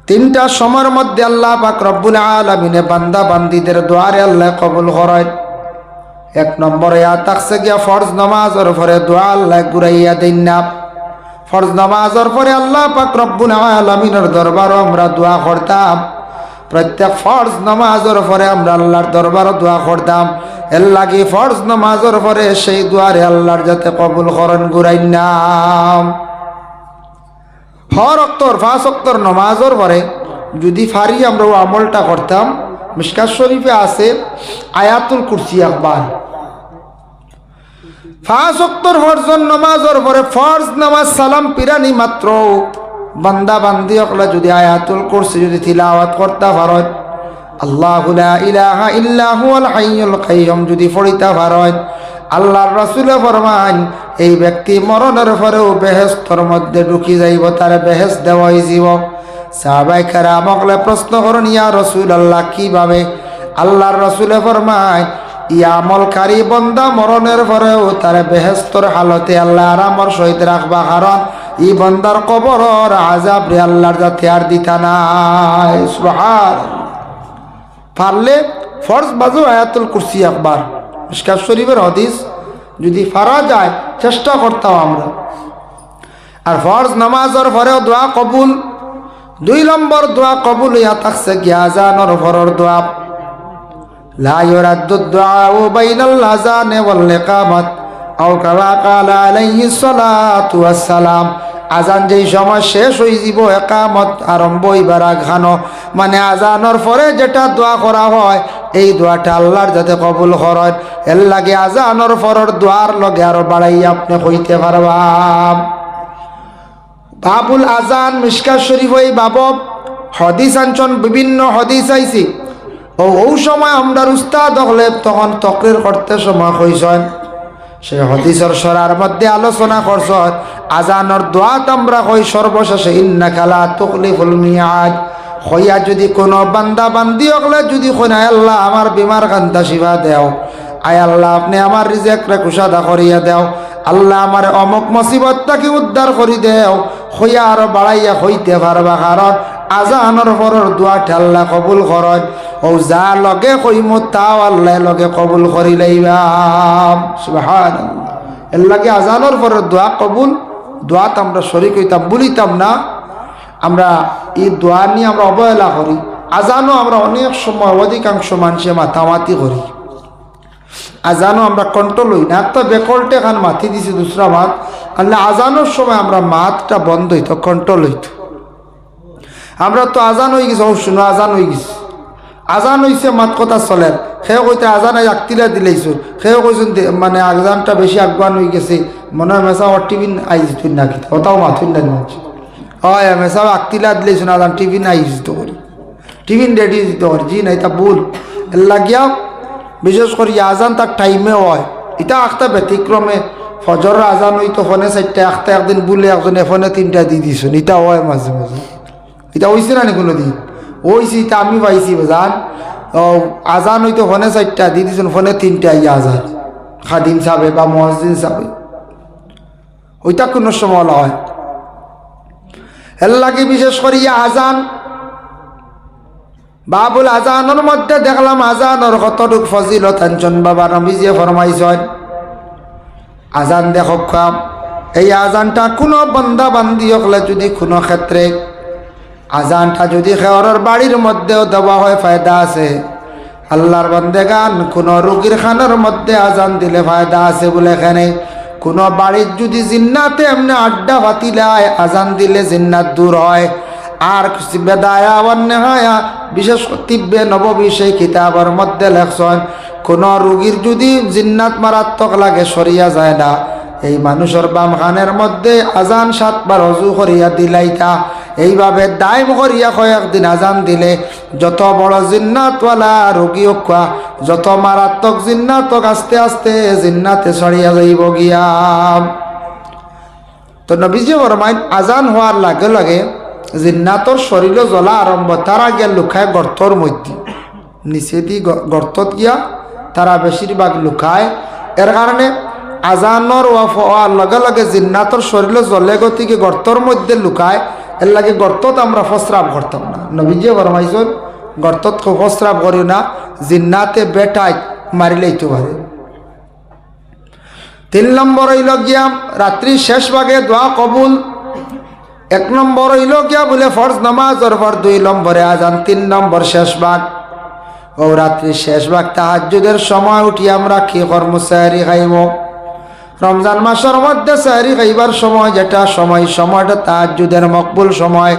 তিনটা সময়ের মধ্যে আল্লাহ পাক রব্বুল আলামিনে বান্দা বান্দীদের দোয়ারে আল্লাহ কবুল করেন। এক নম্বরে থাকছে গিয়া ফরজ নামাজের পরে দোয়া আল্লাহ ঘুরাইয়া দেন না। ফরজ নামাজের পরে আল্লাহ পাক রব্বুল আলামিনের দরবারে আমরা দোয়া করতাম। প্রত্যেক ফরজ নামাজের পরে আমরা আল্লাহর দরবারে দোয়া করতাম। এর লাগি ফরজ নামাজের পরে সেই দোয়ারে আল্লাহর যাতে কবুল করেন ঘুরাই নাম। হর অক্তর 5 অক্তর নামাজের পরে যদি ফারি আমরা ও আমলটা করতাম, মিশকাত শরীফে আছে আয়াতুল কুরসি একবার। 5 অক্তর ফরজ নামাজের পরে ফরজ নামাজ সালাম পিরানি মাত্র বান্দা বান্দি হকলা যদি আয়াতুল কুরসি যদি তিলাওয়াত করতে পারেন, আল্লাহু লা ইলাহা ইল্লা হুয়াল হাইয়ুল কাইয়ুম যদি পড়িতে পারেন, আল্লাহর রাসূল ফরমান এই ব্যক্তি মরণের পরেও বেহেশতের মধ্যে ঢুকি যাইব, তার বেহেশত দেওয়া হইব। সাহাবায়ে কেরাম হকলে প্রশ্ন করেন, ইয়া রাসূলুল্লাহ কিভাবে? আল্লাহর রাসূল ফরমান ই আমলকারী বান্দা মরণের পরেও তার বেহেশতের হালতে আল্লাহ আরামর সহিত রাখবা, কারণ ই বান্দার কবরের আযাব রে আল্লাহর যাতে আর দিতা নাই। সুবহানাল্লাহ। পারলে ফরজ বাজু আয়াতুল কুরসি একবার। মিশকাত শরীফের হাদিস যদি পারা যায় চেষ্টা করতাম আমরা। আর ফরজ নামাজের পরেও দোয়া কবুল। 2 নম্বর দোয়া কবুল ইয়া থাকছে গিয়া আযানের পরের দোয়া। লা ইউরাদ্দু দুআউ বাইনাল আযানি ওয়াল ইকামাত আও কামা ক্বালা আলাইহিস সালাতু ওয়াস সালাম। আজান যেই সময় শেষ হয়ে যাব, একামত আরম্ভ হইবার আগানো, মানে আজানের পরে যেটা দোয়া করা হয় এই দোয়াটা আল্লাহর যাতে কবুল করেন, এর লাগে আজানের পরের দোয়ার লগে আরো বাড়াই আপনি কইতে পারবা। বাবুল আজান মিশকাত শরীফ ওই বাব হাদিস আনছন, বিভিন্ন হাদিস আইছি। ও সময় আমরা উস্তাদ হলে তখন তকরির করতে সময় কইছেন, সেই হাদিসের সরার মধ্যে আলোচনা করছ আজানের দোয়াত আমরা কই সর্বশেষে ইন্নাকা লা তুখলিফুল মিয়াদ। হইয়া যদি কোনো বান্দা বান্দি হলে যদি কই আল্লাহ আমার বিমার কান্তা শিফা দেও, আয় আল্লাহ আপনি আমার রিজেকরে কুশাদা করিয়া দেও, আল্লাহ আমার অমুক মুসিবতটাকে উদ্ধার করি দেও, হইয়া আর বাড়াইয়া হইতে পারবা, কারণ আজানের পরের দোয়াটা আল্লাহ কবুল করেন। ও যা লগে কইমু তাও আল্লাহ লগে কবুল করি লইবা। সুবহানাল্লাহ। এর লাগে আজানের পরের দোয়া কবুল। দোয়াত আমরা শরীক হইতাম, বলিতাম না। আমরা এই দোয়া নিয়ে আমরা অবহেলা করি। আজানও আমরা অনেক সময় অধিকাংশ মানুষে মাতামাতি করি। আজানও আমরা কন্ট্রোল হই না, তো বেকলটে খান মাতি দিছি দুসরা মাত, আল্লাহ আজানোর সময় আমরা মাতটা বন্ধ হইতো, কন্ট্রোল হইতো। আমরা তো আজান হয়ে গেছে, শুনো আজান হয়ে গেছে, আজান হয়েছে মাত কথা চলেন, সেও কইতে আজান আকতিলা দিলাইছো, সেও কইছেন মানে আজানটা বেশি আগুয়ান হয়ে গেছে, মনে হয় মেসা ওর টিফিন আইস তুই না কি ওটাও মাথুন না মানছি, হয় মেসাও আকতিলা দিলাইছো না আজান টিফিন আইস দিতে করি, টিফিন রেডি দিতে করি, জি না এটা ভুল। এর লাগিয়া বিশেষ করে আজান তার টাইমে হয়, এটা একটা ব্যতিক্রমে ফজর আজান হইতো ফোনে 4টা, একটা একদিন বলে একজনে ফোনে 3টা দিয়ে দিছ, এটা হয় মাঝে মাঝে। এটা হয়েছে না কোনো দিন ওইছি, এটা আমি পাইছি জান। আজান হইতো ফোনে 4টা দিয়ে দিছেন, ফোনে 3টা ইয়ে আজান খাদিম সাবে বা মসজিদ সাবে, ওইটা কোনো সময় হয়। এর লাগে বিশেষ করে আজান বাবুল আজানের মধ্যে দেখলাম আজানের কতটুক ফজিলত আনছেন বাবা নবীজি ফরমাইছেন। আজান দেখো খাম, এই আজানটা কোনো বান্দা বান্দি হলে যদি কোনো ক্ষেত্রে আজানটা যদি খেওয়ার বাড়ির মধ্যেও দেওয়া হয় ফায়দা আছে। আল্লাহর বান্দেগান কোনো রোগীর খানার মধ্যে আজান দিলে ফায়দা আছে বলে, এখানে কোনো বাড়ির যদি জিন্নাতে এমনি আড্ডা ফাতিলায় আজান দিলে জিন্নাত দূর হয়। আর বেদায়া অন্যায়া বিশেষ তিব্বে নববী সেই কিতাবের মধ্যে লেখছেন, কোনো রোগীর যদি জিন্নাত মারাত্মক লাগে সরিয়া যায় না, এই মানুষের বাম খানের মধ্যে আজান 7 বার অজু করিয়া দিলাইতা, এইভাবে দায়ম করিয়া কয়েকদিন আজান দিলে যত বড় জিন্নাতওয়ালা রোগী হোক, যত মারাত্মক জিন্নাত আস্তে আস্তে জিন্নাতে ছড়িয়া যাইব গিয়া। তো নবীজি ফরমাইন আজান হওয়ার লাগে লাগে জিন্নাতর শরীরে জ্বলা আরম্ভ, তারা গিয়া লুকায় গর্তর মধ্যে, নিচে দি গর্তত গিয়া তারা বেশিরভাগ লুকায়। এর কারণে আজানর ওয়াফার লগে লগে জিন্নাতর শরীরে জ্বলে গতিকে গর্তর মধ্যে লুকায়। এর লাগে গর্তত আমরা প্রস্রাব করতাম না। নবীজি ফরমাইছেন গর্তত প্রস্রাব করিও না, জিন্নাতে বেটাই মারিলেইতে পারে। 3 নম্বর হইল গিয়া রাত্রি শেষ ভাগে দোয়া কবুল। 1 নম্বর হইল গিয়া বলে ফরজ নামাজের পর 2 নম্বরে আজান, 3 নম্বর শেষ ভাগ। ও রাত্রি শেষ ভাগ তাহাজ্জুদের সময় উঠি আমরা কি কর্ম? সাহরি খাইব। রমজান মাসের মধ্যে সাহরি খাইবার সময় যেটা সময়টা তাহাজ্জুদের মকবুল সময়।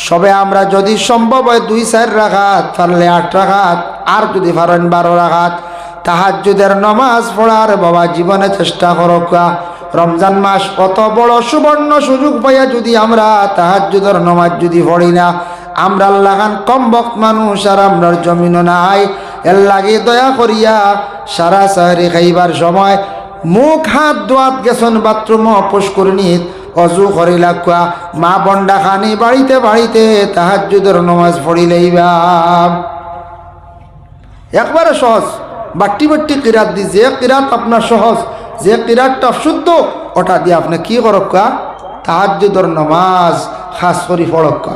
সবে আমরা যদি সম্ভব হয় 2-4 রাকাত, পারলে 8 রাকাত, আর যদি পারেন 12 রাকাত তাহাজ্জুদের নামাজ পড়ার বাবা জীবনে চেষ্টা করক। রমজান মাস কত বড় সুবর্ণ সুযোগ পাইয়া যদি আমরা তাহাজ্জুদের নামাজ যদি পড়ি না, আমরা লাগান কম বক্ত মানুষ আর আমরার জমিনও নাই। এর লাগে দয়া করিয়া সারা সাহরি খাইবার সময় মুখ হাত দোয়াত গেছন বাথরুম অপোষ করে নিত অজু করি লাগুয়া মা বন্ডা খানি বাড়িতে বাড়িতে তাহাজ্জুদের নামাজ পড়িলেইবা। একবারে সহজ, বাট্টি বাট্টি কিরাত দি, যে কিরাত আপনার সহজ, যে কিরাতটা শুদ্ধ ওটা দিয়ে আপনি কি করক্কা? তাহাজ্জুদের নামাজ খাস করি পড়ক্কা।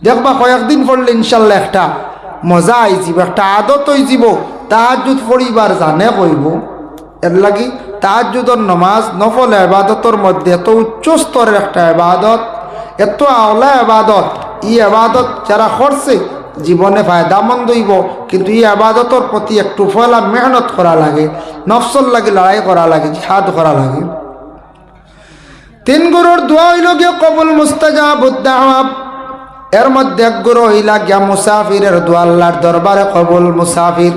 দেখবা কয়েকদিন পড়লে ইনশাল্লাহ একটা মজা আইজিব, একটা আদত হইজিব। তাহাজ্জুদ পড়িবার জানে কইব। এর লাগি তাহাজ্জুদের নামাজ নফল ইবাদতের মধ্যে এত উচ্চ স্তরের একটা ইবাদত, এত আওলা ইবাদত। এই ইবাদত যারা করছে জীবনে ফায়দামন্দ হইব, কিন্তু এই ইবাদতের প্রতি একটু ফলা মেহনত করা লাগে, নফসর লাগে লড়াই করা লাগে, জিহাদ করা লাগে। 3 গুরুর দোয়া হইল গিয়ে কবুল মুস্তাজাবুদ দাওয়া। এর মধ্যে 1 গুরু হইলা গিয়া মুসাফিরের দোয়া, আল্লাহর দরবারে কবুল। মুসাফির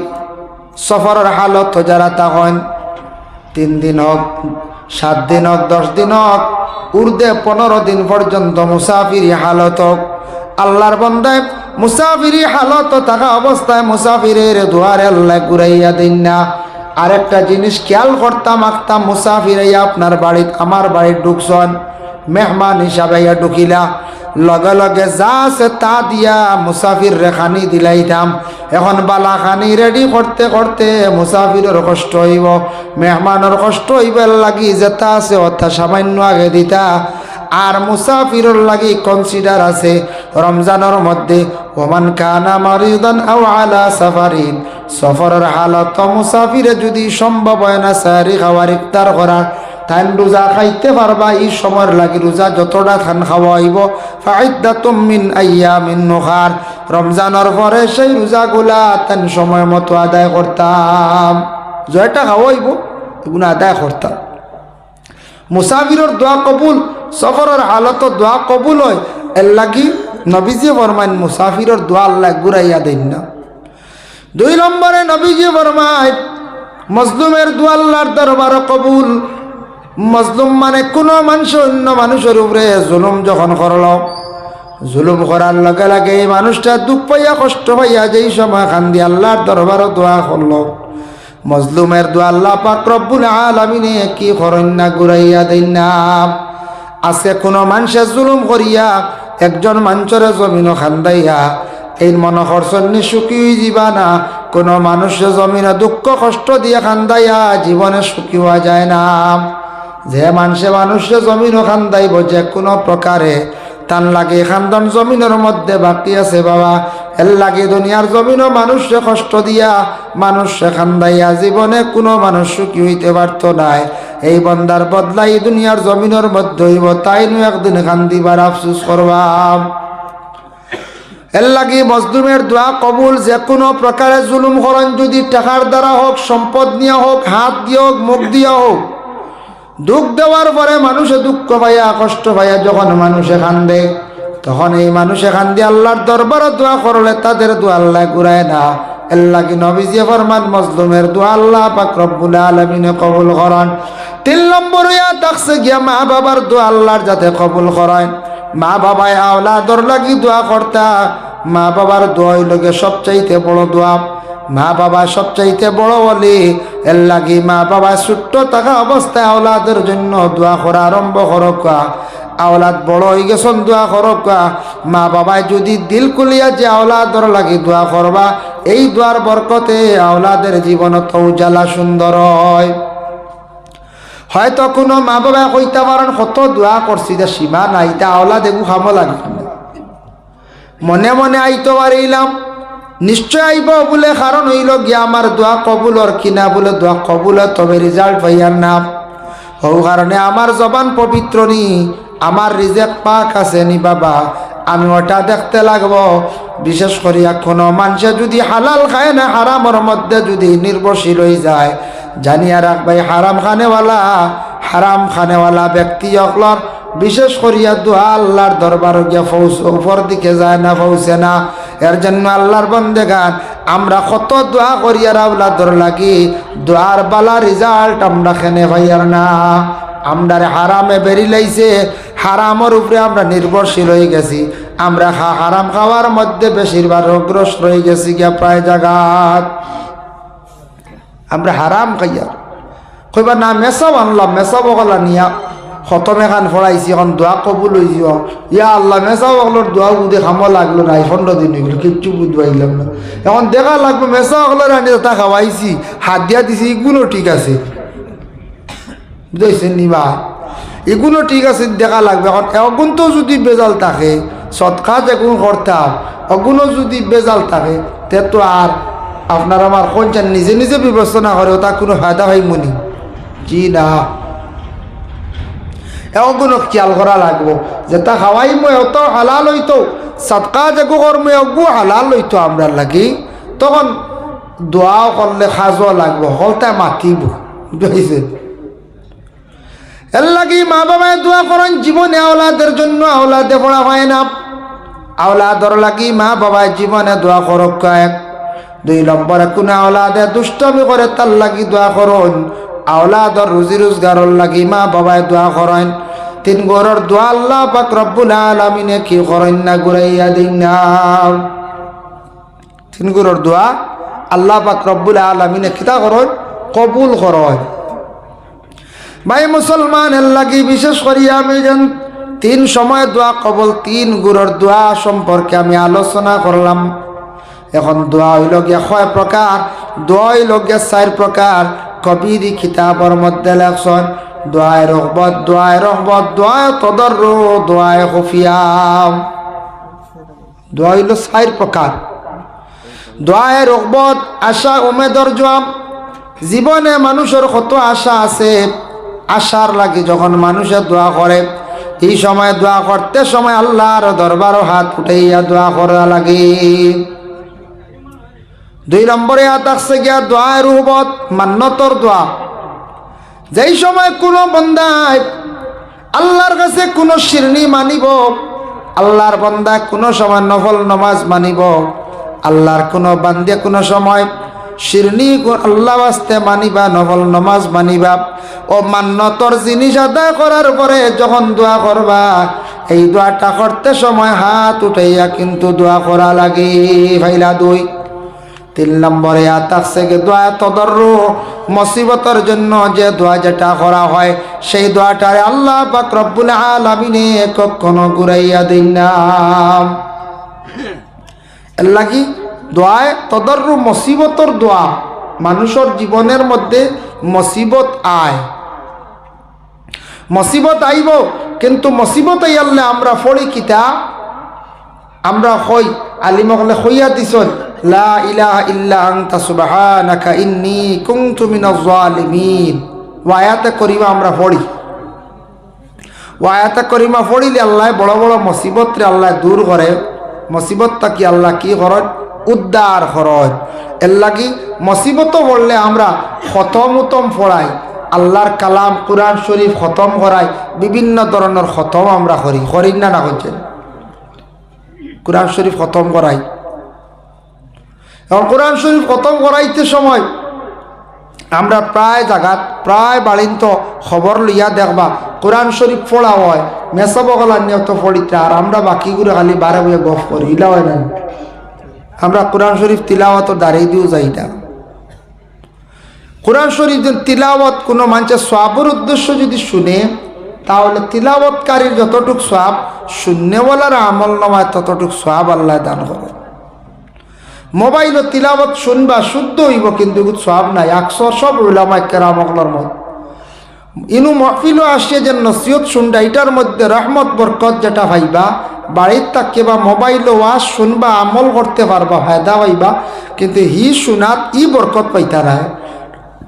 সফরের হালত যারা তখন 3 দিন হোক, 7 দিন হোক, 10 দিন হোক, উর্দে 15 দিন পর্যন্ত মুসাফিরি হালত হোক, আল্লাহর বান্দায় মুসাফিরি হালত থাকা অবস্থায় মুসাফিরের দুয়ারে আল্লাহ ঘুরাইয়া দিন না। আরেকটা জিনিস খেয়াল করতাম আঁকতাম, মুসাফিরাইয়া আপনার বাড়িত আমার বাড়ির ঢুকছন, মেহমান হিসাবে ঢুকিলা, লগে লগে যা আছে তা দিয়া মুসাফির রেখানি দিলাইতাম। এখন বালা খানি রেডি করতে করতে মুসাফিরের কষ্ট হইব, মেহমানের কষ্ট হইবার লাগি যেটা আছে অর্থাৎ সামান্য আগে দিতা। আর মুসাফিরের লাগি কনসিডার আছে রমজানের মধ্যে ওমান কানা মারিদান আও আলা সাফারিন, সফরের হালত মুসাফিরে যদি সম্ভব হয় না সাহরি খাওয়ার ইফতার করা, তাই রোজা খাইতে পারবা। এই সময়ের লাগি রোজা যতটা খান খাওয়া হইব ফাইদ্দাতুম মিন আইয়ামিন উখার, রমজানের পরে সেই রোজাগুলা তান সময় মতো আদায় করতাম, যেটা খাওয়া হইব এগুলো আদায় করতাম। মুসাফিরের দোয়া কবুল, সফরের হালত দোয়া কবুল হয়। এর লাগি নবীজি ফরমাইন মুসাফিরের দোয়া আল্লাহ ঘুরাইয়া দেন না। 2 নম্বরে নবীজি ফরমাইন মজলুমের দোয়া আল্লাহর দরবারে কবুল। মজলুম মানে কোনো মানুষ অন্য মানুষের উপরে জুলুম যখন করল, জুলুম করার লগে লাগে এই মানুষটা দুঃখ পাইয়া কষ্ট পাইয়া যেই সময় কান্দি আল্লাহর দরবারে দোয়া করল, মজলুমের দোয়া আল্লাহ পাক রব্বুল আলামিনে কি করেন না ঘুরাইয়া দেন না। আজকে কোনো মানুষের জুলুম করিয়া একজন মানুষের জমিন খান্দাইয়া এই মনে করছেন সুখী যাবা না। কোনো মানুষের জমিনে দুঃখ কষ্ট দিয়ে খান্দাইয়া জীবনে সুখী হওয়া যায় না। যে মানুষের জমিনও খান্দাইব যে কোনো প্রকারে, তার লাগে খানদান জমিনের মধ্যে বাকি আছে বাবা। এর লাগে দুনিয়ার জমিনও মানুষে কষ্ট দিয়া মানুষে খান্দাইয়া জীবনে কোনো মানুষ সুখী হইতে পারত নাই। এই বন্দার বদলাই দুনিয়ার জমিনের মধ্যে হইব, তাই নু একদিন খান্দিবার আফসুস করবাম। এর লাগে মজলুমের দোয়া কবুল। যে কোনো প্রকারে জুলুম করেন, যদি টাকার দ্বারা হোক, সম্পদ নিয়ে হোক, হাত দিয়ে হোক, মুখ দিয়ে হোক, দুঃখ দেওয়ার পরে মানুষে দুঃখ পাইয়া কষ্ট পাইয়া যখন মানুষে কান্দে, তখন এই মানুষে কান্দি আল্লাহর দরবারে দোয়া করলে তাদের দোয়া আল্লাহ ঘুরায় না। এর লাগি নবীজি ফরমান মজলুমের দোয়া আল্লাহ পাক রব্বুল আলামিনে কবুল করেন। 3 নম্বর ইয়া থাকছে গিয়া মা বাবার দোয়া আল্লাহর যাতে কবুল করেন। মা বাবায় আওলাদর লাগি দোয়া করতা, মা বাবার দোয়া হইল সবচাইতে বড় দোয়া। মা বাবা সবচাইতে বড় বলি, এর লাগি মা বাবা ছোট্ট থাকা অবস্থায় আওলাদের জন্য দোয়া করা আরম্ভ করকা। আওলাদ বড় হয়ে গেছেন দোয়া করকা। মা বাবায় যদি দিল খুলিয়া যে আওলাদর লাগি দোয়া করবা, এই দোয়ার বরকতে আওলাদের জীবন তো উজালা সুন্দর হয়। হয়তো কোনো মা বাবা কইতে পারেন কত দোয়া করছি যে সীমা নাই, তা আওলা দেখু খামো লাগে, মনে মনে আইতে পারিলাম নিশ্চয় আইব বলে, কারণ হইল গিয়া আমার দোয়া কবুলর কিনা, বলে দোয়া কবুল তবে রেজাল্ট পাইয়ার নাম হও, কারণে আমার জবান পবিত্র নি, আমার রিজেক পাক আছে নি বাবা, আমি ওটা দেখতে লাগবো। বিশেষ করিয়া কোনো মানুষে যদি হালাল খায় না, হারামের মধ্যে যদি নির্ভরশীল হয়ে যায়, জানিয়া রাখবাই হারাম খানেওয়ালা ব্যক্তি অকলর বিশেষ করিয়া দোয়া আল্লাহর দরবার গিয়া উপর দিকে যায় না, পৌঁছে না। এর জন্য আল্লাহর বন্দেগান আমরা কত দোয়া করিয়া আওলাদর লাগি, দোয়ার বালা রেজাল্ট আমরা খেনে ভাইয়ার না। আমরারে হারামে বেরি লাইছে, হারামের উপরে আমরা নির্ভরশীল হয়ে গেছি, আমরা হারাম খাওয়ার মধ্যে বেশিরভাগ রোগগ্রস্ত হয়ে গেছি গিয়া প্রায় জায়গাত। আমরা হারাম খাইয়া কইবা না মেসাও আনলাম, মেসা বগলা নিয়া খতম এখান ফড়াইছি, এখন দোয়া কবুল হয়েছি, ইয়া আল্লাহ মেসা বগলোর দোয়া বুধে খামো লাগলো না, 15 দিন হইল কিচ্ছু বুঝবাইলাম না। এখন দেখা লাগবে মেসা বগলোর আনি তা খাওয়াইছি, হাত দিয়া দিছি, এগুলো ঠিক আছে, বুঝাইছেন নিবা, এগুলো ঠিক আছে, দেখা লাগবে। এখন এগুন তো যদি বেজাল থাকে, সৎকাজ এগুন করতাম, অগুণও যদি বেজাল থাকে, তে তো আর আপনার আমার কোনটা নিজে নিজে বিবেচনা করে তা কোনো ফায়দা হয় মনি, জি না। এগুলো খেয়াল করা লাগবো, যেটা খাওয়াই মই অত হালাল হইতো, সৎকাজ এগু কর্মে অগু হালাল হইতো আমরা লাগি, তখন দোয়াও করলে সাজও লাগবো, হলতায় মাতিব, বুঝাইছে। এর লাগি মা বাবায় দোয়া করেন জীবনে আওলাদের জন্য, আওলাদে পড়া হয় না, আওলাদর লাগি মা বাবায় জীবনে দোয়া করক। 2 নম্বরে কোন আওলাদে দুষ্টমি করে তার লাগি দোয়া করুন, আওলাদর রুজি রোজগারর লাগি মা বাবায় দোয়া করেন। 3 গরর দোয়া আল্লাহ পাক রব্বুল আলামিনে কি করেন না, ঘুরাইয়া দিন না। 3 গরর দোয়া আল্লাহ পাক রব্বুল আলামিনে কিতা করেন, কবুল করেন। ভাই মুসলমানের লাগি বিশেষ করিয়া আমি যেন 3 সময় দোয়া কবল, 3 গুরুর দোয়া সম্পর্কে আমি আলোচনা করলাম। এখন দোয়া হইল গিয়া 6 প্রকার, দোয়া হইল গিয়া 4 প্রকার। কবির কিতাবের মধ্যে লেখছেন দোয়ায় রহমত, দোয়ায় রহমত, দোয়ায় তদর্রু, দোয়ায় খুফিয়া। দোয়া হইল 4 প্রকার। দোয়ায় রহমত আশা উমেদর জবাব। জীবনে মানুষের কত আশা আছে, আশার লাগি যখন মানুষের দোয়া করে, এই সময় দোয়া করতে সময় আল্লাহর দরবারও হাত উঠাইয়া দোয়া করা লাগে। 2 নম্বরে আসছে গিয়া দোয়ায় রুহবত, মান্নতর দোয়া। যেই সময় কোনো বন্দায় আল্লাহর কাছে কোনো শিরনি মানিব, আল্লাহর বন্দা কোনো সময় নফল নামাজ মানিব, আল্লাহর কোনো বান্দে কোনো সময় শিরনি আল্লাহ বাস্তে মানিবা, নফল নামাজ মানিবা, ও মান্নতর জিনিস আদায় করার পরে যখন দোয়া করবা, এই দোয়াটা করতে সময় হাত উঠাইয়া কিন্তু দোয়া করা লাগে। ভাইলা 2। 3 নম্বরে আসছে গে দোয়া তদর্রু, মুসিবতের জন্য যে দোয়া যেটা করা হয়, সেই দোয়াটারে আল্লাহ পাক রব্বুল আলামিনে কখনো ঘুরাইয়া দেন না। এর লাগি দোয়ায় তদর্রু মুসিবতর দোয়া, মানুষের জীবনের মধ্যে মুসিবত আয়, মুসিবত আইব, কিন্তু মুসিবত আইলে আমরা ফড়ি কিতা, আমরা হই আলিমকলে হইয়া দিছন লা ইলাহা ইল্লা আনতা সুবহানাকা ইন্নী কুনতু মিনাজ জালিমিন। ওয়ায়াতে করিমা আমরা পড়ি, ওয়ায়াতে করিমা পড়িলে আল্লাহ বড় বড় মুসিবতরে আল্লাহ দূর করে, মুসিবতটা কি আল্লাহ কি করেন, উদ্ধার করেন। এর লাগি মুসিবত পড়লে আমরা খতম উতম পড়াই, আল্লাহর কালাম কুরআন শরীফ খতম করাই, বিভিন্ন ধরনের খতম আমরা করি না, না করছেন, কুরআন শরীফ খতম করাই। এখন কোরআন শরীফ খতম করাইতে সময় আমরা প্রায় জায়গাত প্রায় বাড়িন্ত খবর লইয়া দেখবা কোরআন শরীফ পড়া হয়, মেসা বগলা নিয়ে তো পড়িতে, আর আমরা বাকিগুলো খালি বারে বইয়ে গফ করি, ইলা হয় না। আমরা কোরআন শরীফ তিলাওয়াত দাঁড়িয়ে দিও যাই না। কোরআন শরীফ তিলাওয়াত কোনো মানুষের সওয়াবের উদ্দেশ্য যদি শুনে, তাহলে তিলাওয়াতকারীর যতটুক সওয়াব, শূন্যওয়ালার আমল নামায় ততটুক সওয়াব আল্লাহ দান করে। মোবাইল তিলাওয়াত শুনবা শুদ্ধ হইব, কিন্তু সওয়াব নাই। 100 সব উলামায়ে কেরামগুলোর মত ইনু মহফিলও আসছে যে নসিহত শুনবা, এটার মধ্যে রহমত বরকত যেটা পাইবা, বাড়ির থাকতে বা মোবাইল ওয়াজ শুনবা, আমল করতে পারবা, ফায়দা পাইবা, কিন্তু হি শুনাত ই বরকত পাইতা না।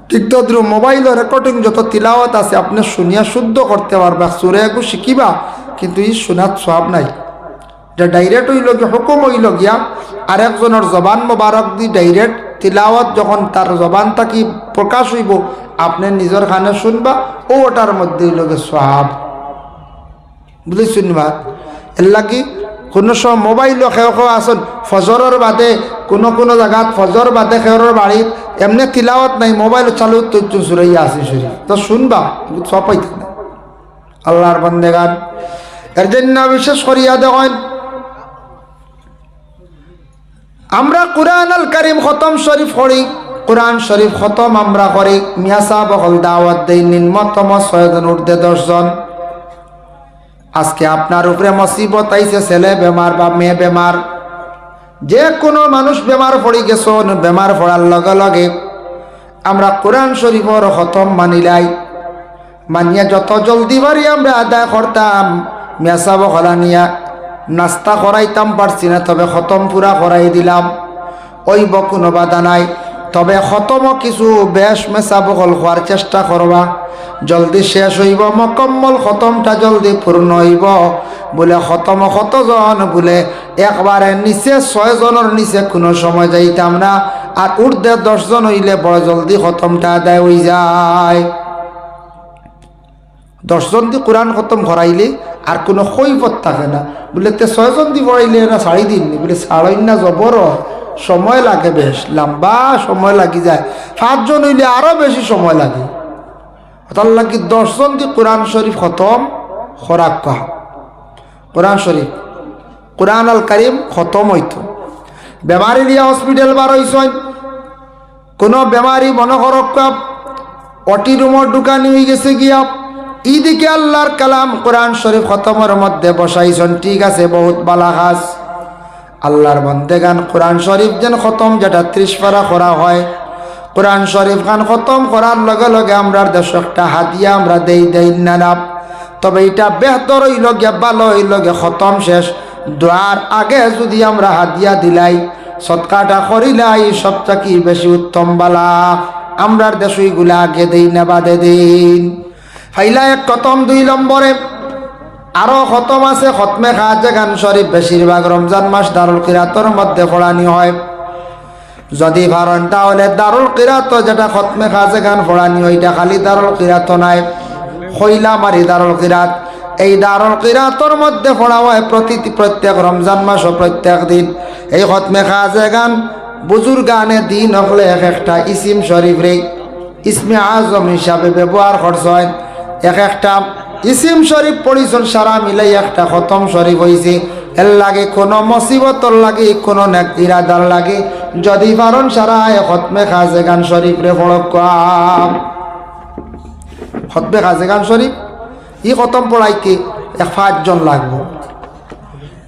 ঠিক তদ্রুপ মোবাইল রেকর্ডিং যত তিলাওয়াত আছে আপনি শুনিয়া শুদ্ধ করতে পারবা, সুরে একটু শিখিবা, কিন্তু ই শুনাত সব নাই। এটা ডাইরেক্ট হইল গিয়া হুকুম হইল গিয়া আরেকজনের জবান মোবারক দি ডাইরেক্ট তিলাওয়াত যখন তার জবান থাকি প্রকাশ হইব, আপনি নিজের খানে শুনবা, ওটার মধ্যে হইল গিয়ে সওয়াব। বুঝলি শুনবা? এর লাগি কোনো সময় মোবাইলও খেয়ে খেয়ে আসুন, ফজরের বাদে কোনো কোনো জায়গাত ফজর বাদে খেয়ের বাড়িত এমনি তিলাওয়াত নাই, মোবাইল চালু তো সুরাইয়া আসি শুনি তো শুনবা, সব পাইতে না। আল্লাহর বান্দেগান এর জন্য বিশেষ করিয়া দেখেন, আমরা কুরআন আল কারীম খতম শরীফ করি, কুরআন শরীফ খতম আমরা করি, মিয়া সাহেব হল দাওয়াত দেই নিম্নতম 6 জন ঊর্ধ্বে 10 জন। আজকে আপনার উপরে মুসিবত আইছে, ছেলে বেমার বা মেয়ে বেমার, যে কোনো মানুষ বেমার পড়ি গেছেন, বেমার পড়ার লগে লগে আমরা কোরআন শরীফের খতম মানিলাই, মানিয়া যত জলদি পারি আমরা আদায় করতাম। মিয়া সাহেব হলা নিয়া নাস্তা করাইতাম পারছি না, তবে খতম পুরা করাই দিলাম, ওইব কোনো বাধা নাই। তবে খতমও কিছু বেশ মেসা বকল হওয়ার চেষ্টা করবা, জলদি শেষ হইব, মকম্মল খতমটা জলদি পূর্ণ হইব। বলে খতম কতজন, বলে একবারে নিচে 6 জনের নিচে কোনো সময় যাইতাম না, আর ঊর্ধ্বে 10 জন হইলে বড় জলদি খতমটা আদায় হয়ে যায়। 10 জন দিয়ে কোরআন খতম করাইলে আর কোনো কৈফত থাকে না। বলে 6 জন দিয়ে পড়াইলে না 4.5 দিন, বলে 4.5 না জবর সময় লাগে, বেশ লম্বা সময় লাগি যায়। 5 জন হইলে আরো বেশি সময় লাগে। তার লাগি 10 জন দিয়ে কোরআন শরীফ খতম খরাক কহা, কোরআন শরীফ কোরআন আল কারীম খতম হইতো। বেমারি লিয়া হসপিটাল বার হইছেন, কোনো বেমারি মনে করক অটি রুমের দোকানি হয়ে গেছে গিয়া, ইদিকে আল্লাহর কালাম কোরআন শরীফ খতমের মধ্যে বসাইছেন, ঠিক আছে, বহুত বালা কাজ। আল্লাহর বন্দেগান কোরআন শরীফ যেন খতম যেটা 30 পারা করা হয়, কোরআন শরীফ খান খতম করার লগে লগে আমরা দেশ একটা হাদিয়া আমরা দেই না। তবে এটা বেহতর হইল গিয়া, ভালো হইল গিয়া খতম শেষ দোয়ার আগে যদি আমরা হাদিয়া দিলাই, সৎকাটা করিলাই, সবটা কি বেশি উত্তম বালা। আমরার দেশ ওইগুলা আগে দেই না, বাদে দিন ফাইলা এক খতম। 2 নম্বরে আরো খতম আছে, খতমে খাজে গান শরীফ বেশিরভাগ রমজান মাস দারুল কিরাতর মধ্যে পড়ানি হয়। যদি পারেন তাহলে দারুল কিরাত যেটা খতমে খাজে গান পড়ানি, ওইটা খালি দারুল কিরাত নাই, খইলা মারি দারুল কিরাত। এই দারুল কিরাতর মধ্যে পড়া হয় প্রত্যেক রমজান মাস ও প্রত্যেক দিন। এই খতমে খাজে গান বুজুর্গানে দিন হলে এক একটা ইসিম শরীফ রে ইসমে আজম হিসাবে ব্যবহার করছেন। এক একটা ইসিম শরীফ পড়িছেন, সারা মিলাই একটা খতম শরীফ হয়েছে। এর লাগে কোনো মুসিবতর লাগে, কোনো নেক ইরাদার লাগে, যদি পারেন সারা খতমে খাজে গান শরীফ রে পড়ক। খতমে খাজে গান শরীফ ই খতম পড়াইতে 5 জন লাগবে।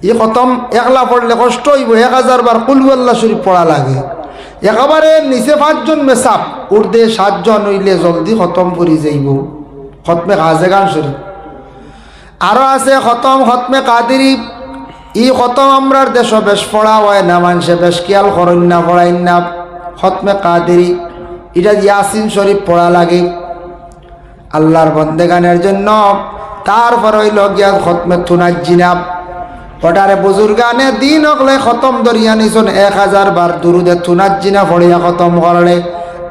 ই খতম একলা পড়লে কষ্ট হইব, 1000 বার কুল আল্লাহ শরীফ পড়া লাগে। একেবারে নিচে 5 জন মেসাপ, ঊর্ধ্বে 7 জন হইলে জলদি খতম করি যাইব খতমে খাজে গান শরীফ। আরো আছে খতমে কাদেরি। ই খতম আমরার দেশ বেশ পড়া হয় না, মানুষে বেশ খেয়াল করেন না, পড়াইন না। খতমে কাদেরি এটা ইয়াসিন শরীফ পড়া লাগে আল্লাহর বন্দেগানের জন্য। তারপর হইল গিয়া খতমে তুনাজ্জিনা, ওটারে বুজুর্গানে দিন হলে খতম দরিয়া নিছন 1000 বার দুরুদে তুনাজ্জিনা পড়িয়া খতম করলে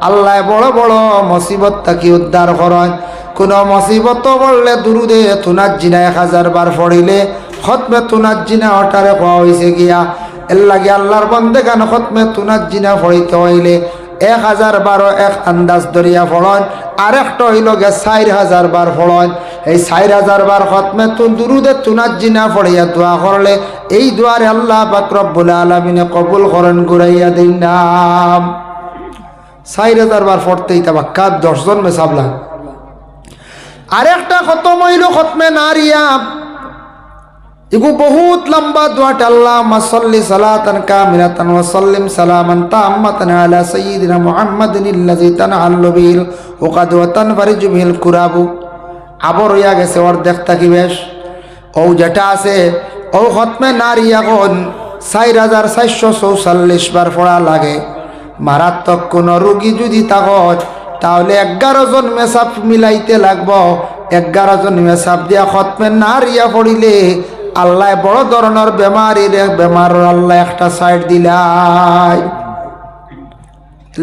আল্লাহ বড় বড় মুসিবত থাকি উদ্ধার করেন। কোন মুসিবত পড়লে দুরুদে তুনাজ্জিনা 1000 বার পড়িলে খতমে তুনাজ্জিনা ওটারে পাওয়া হয়েছে গিয়া। এর লাগে আল্লাহর বন্দেগান খতমে তুনাজ্জিনা পড়িতে হইলে 1000 বারও এক আন্দাজ দরিয়া পড়ন, আর একটা হইল গে 4000 বার পড়ন। এই 4000 বার খতমে দুরুদে তুনাজ্জিনা পড়িয়া দোয়া করলে এই দোয়ারে আল্লাহ পাক রব্বুল আলামিনে কবুল করেন, ঘুরাইয়া দিন নাম। 4000 বার পড়তেই তাবাক্কা 10 জন মেসাবলা। আরেকটা খতম হইল খতমে নারিয়া। এগু বহুত লম্বা দোয়াটা আল্লাহুম্মা সাল্লি সালাতান কামিলাতান ওয়া সাল্লিম সালামান তাম্মাতান আলা সাইয়্যিদিনা মুহাম্মাদিনিল্লাযী তানআল্লু বিহিল উকাদ ওয়া তানফারিজু বিহিল কুরাবু। আবর হইয়া গেছে অর্ধেক থাকি বেশ। ও যেটা আছে ও খতমে নারী এখন 4444 বার পড়া লাগে। মারাত্মক কোনো রোগী যদি থাকত তাহলে 11 জন মেসাব মিলাইতে লাগবো। 11 জন মেসাব দিয়া খতমে নারিয়া পড়িলে আল্লাহ বড় ধরনের বেমার আল্লাহ একটা সাইড দিলাই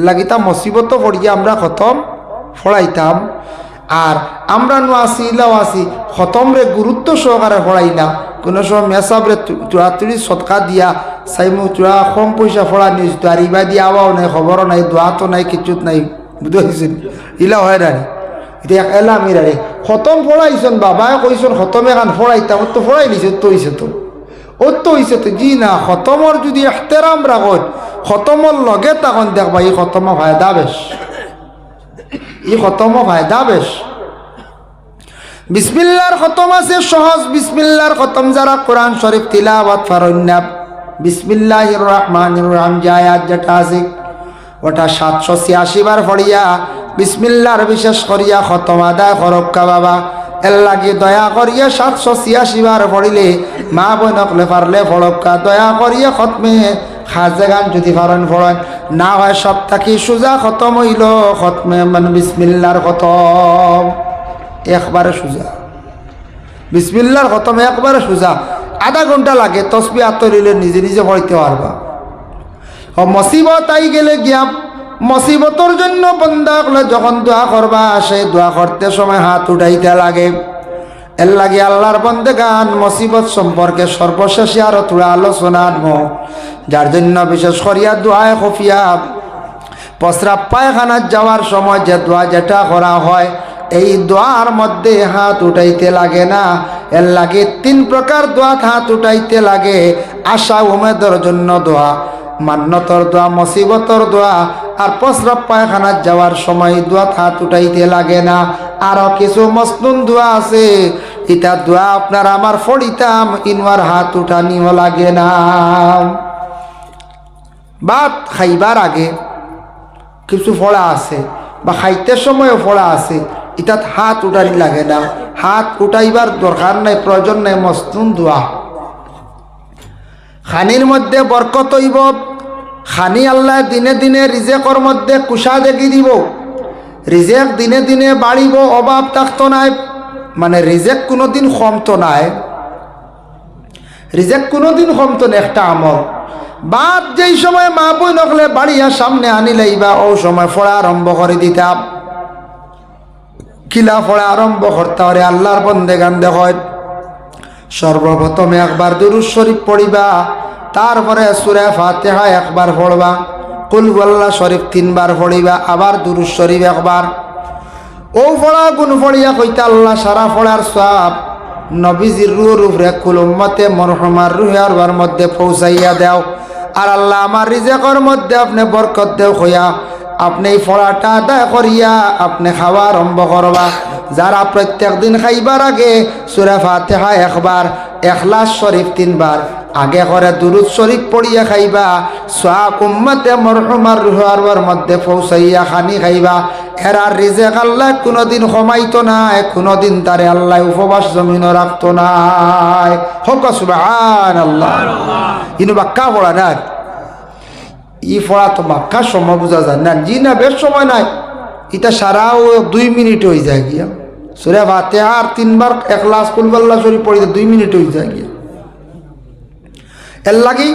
লাগিতা মুসিবত পড়িয়া আমরা খতম পড়াইতাম। আর আমরা আসিলাও আসি খতম রে গুরুত্ব সহকারে পড়াই না। কোনো সময় মেসাবরে চুড়াতুড়ি সৎকা দিয়া চাইমু চূড়া কম পয়সা পড়া নিজ দাঁড়িবা দিয়া আওয়াও নাই, খবরও নাই, দোয়া তো নাই, কিচ্ছুত নাই, বুঝতে ইলা হয় না এটা এলাম ইরারে খতম পড়াইছেন বাবায় কইছেন খতমে খান পড়াইতাম তো পড়াই নিছে তো হইছে তো তো হইছে তো জি না। খতমর যদি এহতেরাম রাখত খতমর লগে তখন দেখবা এই খতম ফায়দা বেশ, এই খতম ফায়দা বেশ। বিসমিল্লাহর খতম আছে সহজ। বিসমিল্লাহর খতম যারা কোরআন শরীফ তিলাওয়াত ফারন্যাব বিসমিল্লাহির রহমানির রহিম যে আয়াত যেটা আছে ওটা 786 বার পড়িয়া বিসমিল্লাহর বিশেষ করিয়া খতম আদায় করক্কা বাবা। এর লাগে দয়া করিয়া 786 বার পড়িলে মা বোনকলে পারলে ফড়ক্কা দয়া করিয়া খতমে খাজে গান যদি পারেন ফড়েন, না হয় সপ্তাহে সোজা খতম হইল খতমে মানে বিসমিল্লাহর খতম একবারে সোজা। বিসমিল্লাহর খতম একবারে সোজা, আধা ঘন্টা লাগে। তসবি আতরিলে নিজে নিজে পড়তে পারবা। মুসিবত আই গেলে গিয়া মুসিবতর জন্য বন্দা হলে যখন দোয়া করবা সেই দোয়া করতে সময় হাত উঠাইতে লাগে। এর লাগে আল্লাহর বন্দেগান মুসিবত সম্পর্কে সর্বশেষে আরো তোরা আলোচনা আনবো। যার জন্য বিশেষ করিয়া দোয়ায় খফিয়া প্রস্রাব পায়খানার যাওয়ার সময় যে দোয়া যেটা করা হয় এই দোয়ার মধ্যে হাত উঠাইতে লাগে না। এর লাগে 3 প্রকার দোয়া হাত উঠাইতে লাগে। আশা উমেদের জন্য দোয়া, মান্যতর দোয়া, মুসিবতর দোয়া আর প্রস্রাব পায়খানার যাওয়ার সময় দোয়া হাত উঠাইতে লাগে না। আরো কিছু মসনুন দোয়া আছে এটা দোয়া আপনার আমার ফড়িতাম ইনওয়ার হাত উঠানিও লাগে না। ভাত খাইবার আগে কিছু ফড়া আছে বা খাইতে সময়ও ফড়া আছে এটা হাত উঠানি লাগে না। হাত উঠাইবার দরকার নাই, প্রয়োজন নাই। মসনুন দোয়া খানির মধ্যে বরকত হইব। খানি আল্লাহ দিনে দিনে রিজেকর মধ্যে কুশা দেখি দিব। রিজেক দিনে দিনে বাড়িব, অভাব থাকতো নাই। মানে রিজেক কোনোদিন কমতো নাই, রিজেক কোনোদিন কমতো না। একটা আমল বাদ যেই সময় মা বই নকলে বাড়িয়া সামনে আনি লাইবা ও সময় ফোড়া আরম্ভ করে দিতাম। কিলা ফোড়া আরম্ভ করতে পারে আল্লাহর বন্দেগান দেখ। সর্বপ্রথমে একবার দুরূদ শরীফ পড়িবা, তারপরে সূরা ফাতিহা একবার পড়বা, কুল হুয়াল্লাহ শরীফ 3 বার পড়িবা, আবার দুরূদ শরীফ একবার। ও পড়া গুণ পড়িয়া কইতা আল্লাহ সারা পড়ার সওয়াব নবীজির রুহের উপরে কুল উম্মতে মরহুমার রুহের মধ্যে পৌঁছাইয়া দাও। আর আল্লাহ আমার রিজেকের মধ্যে আপনি বরকত দেও কইয়া আপনি এই ফড়াটা আদায় করিয়া আপনি খাওয়া আরম্ভ করবা। যারা প্রত্যেক দিন খাইবার আগে সূরা ফাতিহা একবার, ইখলাস শরীফ 3 বার আগে করে দুরূদ শরীফ পড়িয়া খাইবা, সওয়াব উম্মতে মরহুমার রুহের মধ্যে পৌঁছাইয়া খানি খাইবা। এরার রিজেক আল্লাহ কোনোদিন কমাইতো নাই, কোনোদিন তারে আল্লাহ উপবাস জমিনও রাখতো নাই। হোক সুবহানাল্লাহ। ইনু বাক্কা পড়া না ই পড়া তো বাক্কা সময় বোঝা যায় না। জি না, বেশ সময় নাই। এটা সারাও 2 মিনিট হয়ে যায় গিয়া। সূরা ফাতিহা আর 3 বার ইখলাস কুল হুয়াল্লাহ শরীফ পড়িতে 2 মিনিট হয়ে যায় গিয়া। এর লাগি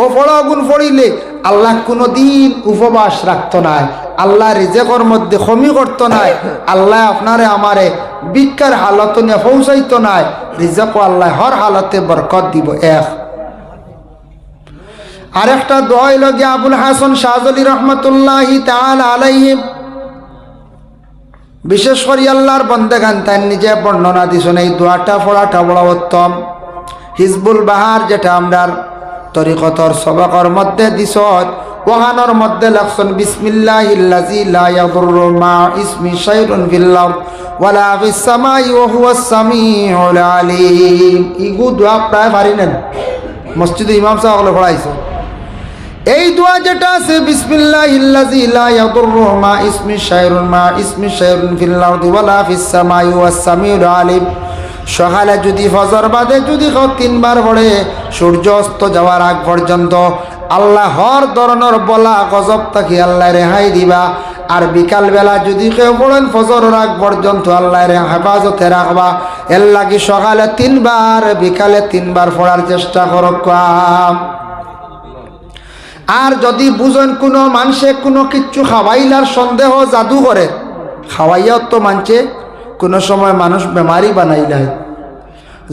ও ফড়া গুণ ফড়িলে আল্লাহ কোনোদিন উপবাস রাখতো নাই, আল্লাহ রিজেকের মধ্যে কমি করতো নাই, আল্লাহ আপনারে আমারে ভিক্ষার হালত নিয়ে পৌঁছাইতো নাই। রিজেকও আল্লাহ হর হালতে বরকত দিব। আরেকটা দোয়া হইল গিয়া আবুল হাসান শাহজালি রহমতুল্লাহি তাআলা আলাইহি বিশেষ করে আল্লাহর বন্দেগান তাই নিজে বর্ণনা দিছেন। এই দোয়াটা পড়াটা বড় উত্তম। হিজবুল বাহার যেটা আমরার তরিকতর সবকর মধ্যে দিছত ওহানোর মধ্যে লেখছেন বিসমিল্লাহিল্লাযী লা ইয়াদুররু মা ইসমি শাইউন ফিল আরদ ওয়ালা ফিস সামাই ওয়া হুয়াস সামিউল আলিম। ইগু দোয়া প্রায় পারি নেন, মসজিদে ইমাম সাহেব হলে পড়াইছে। এই দোয়া যেটা আছে বিসমিল্লাহিল্লাযী লা ইয়াদুররু মা ইসমি শাইউন ফিল আরদি ওয়ালা ফিস সামাই ওয়াস সামিউল আলিম। সকালে যদি ফজর বাদে যদি 3বার পড়ে সূর্য অস্ত যাওয়ার আগ পর্যন্ত আল্লাহ হর ধরনের বলা গজব থেকে আল্লাহ রেহাই দিবা। আর বিকাল বেলা যদি কেউ পড়েন ফজরের আগ পর্যন্ত আল্লাহর হেফাজতে রাখবা। এর লাগি সকালে 3বার বিকালে 3বার পড়ার চেষ্টা করক। আর যদি বুঝেন কোনো মানুষে কোনো কিচ্ছু খাওয়াইলার সন্দেহ জাদু করে, খাওয়াইয়াও তো মানছে কোনো সময় মানুষ বেমারি বানাইলাই,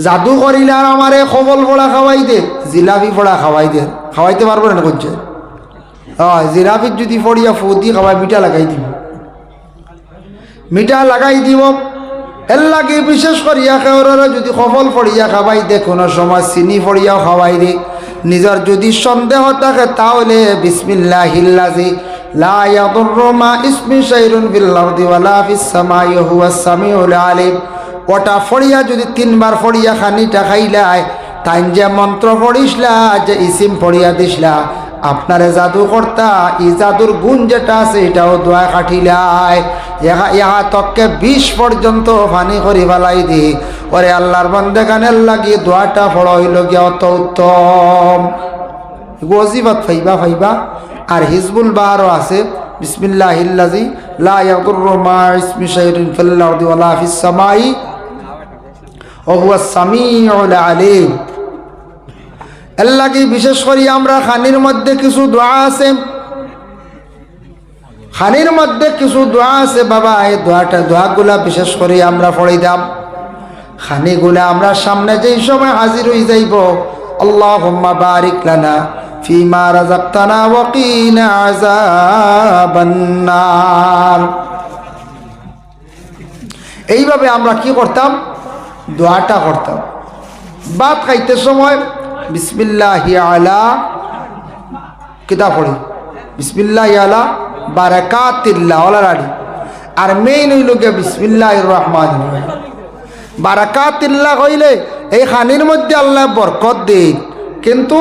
জাদু করিলে আর আমারে খবল পড়া খাওয়াই দে, জিলাপি পড়া খাওয়াই দে, খাওয়াইতে পারবো না করছে। হয় জিলাপির যদি পড়িয়া ফুদি খাওয়াই মিঠা লাগাই দিব, মিঠা লাগাই দিব। এর লাগে বিশেষ করিয়া কেউরা যদি খবল পড়িয়া খাওয়াই দে, কোনো সময় চিনি পড়িয়াও খাওয়াই দে। নিজের যদি সন্দেহ থাকে তাহলে বিসমিল্লাহিল্লাযী লা ইয়াদুররু মা ইসমি শাইউন ফিল আরদি ওয়ালা ফিস সামাই ওয়া হুয়াস সামিউল আলিম, ওটা ফড়িয়া যদি 3বার ফড়িয়া খানিটা খাইলাই, তাই যে মন্ত্র পড়িসলা, যে ইসিম পড়িয়া দিসলা, আপনারে জাদু করতা ই জাদুর গুণ যেটা আছে এটাও দোয়া কাটিলাই। ইহা তককে 20 পর্যন্ত ফানি করি ফেলাই দি। ওরে আল্লাহর বান্দাগানের লাগি দোয়াটা পড়া হইল গিয়া অত উত্তম। ওয়াজিবাত ফাইবা। আর হিজবুল বাহারও আছে বিসমিল্লাহিল্লাযী লা ইয়াদুররু মা ইসমি শাইউন ফিল আরদি ওয়ালা ফিস সামাই ওয়া হুয়াস সামিউল আলিম। এর লাগি বিশেষ করে আমরা খানির মধ্যে কিছু দোয়া আছে, খানির মধ্যে কিছু দোয়া আছে বাবা। এই দোয়াগুলা বিশেষ করে আমরা পড়ে দাম। খানিগুলা আমরা সামনে যেই সময় হাজির হয়ে যাইব, আল্লাহুম্মা বারিক লানা ফিমা রাযাকতানা ওয়া কিনা আযাবান নার। এইভাবে আমরা কি করতাম, দোয়াটা করতাম। ভাত খাইতে সময় বিসমিল্লাহি আলা কিতাব পড়ি, বিসমিল্লাহি আলা বারাকাতিল্লাহ ওলারাডি। আর মেইন হইল গিয়ে বিসমিল্লাহির রহমানির রহিম। বারাকাতিল্লাহ হইলে এই খানির মধ্যে আল্লাহ বরকত দেয়, কিন্তু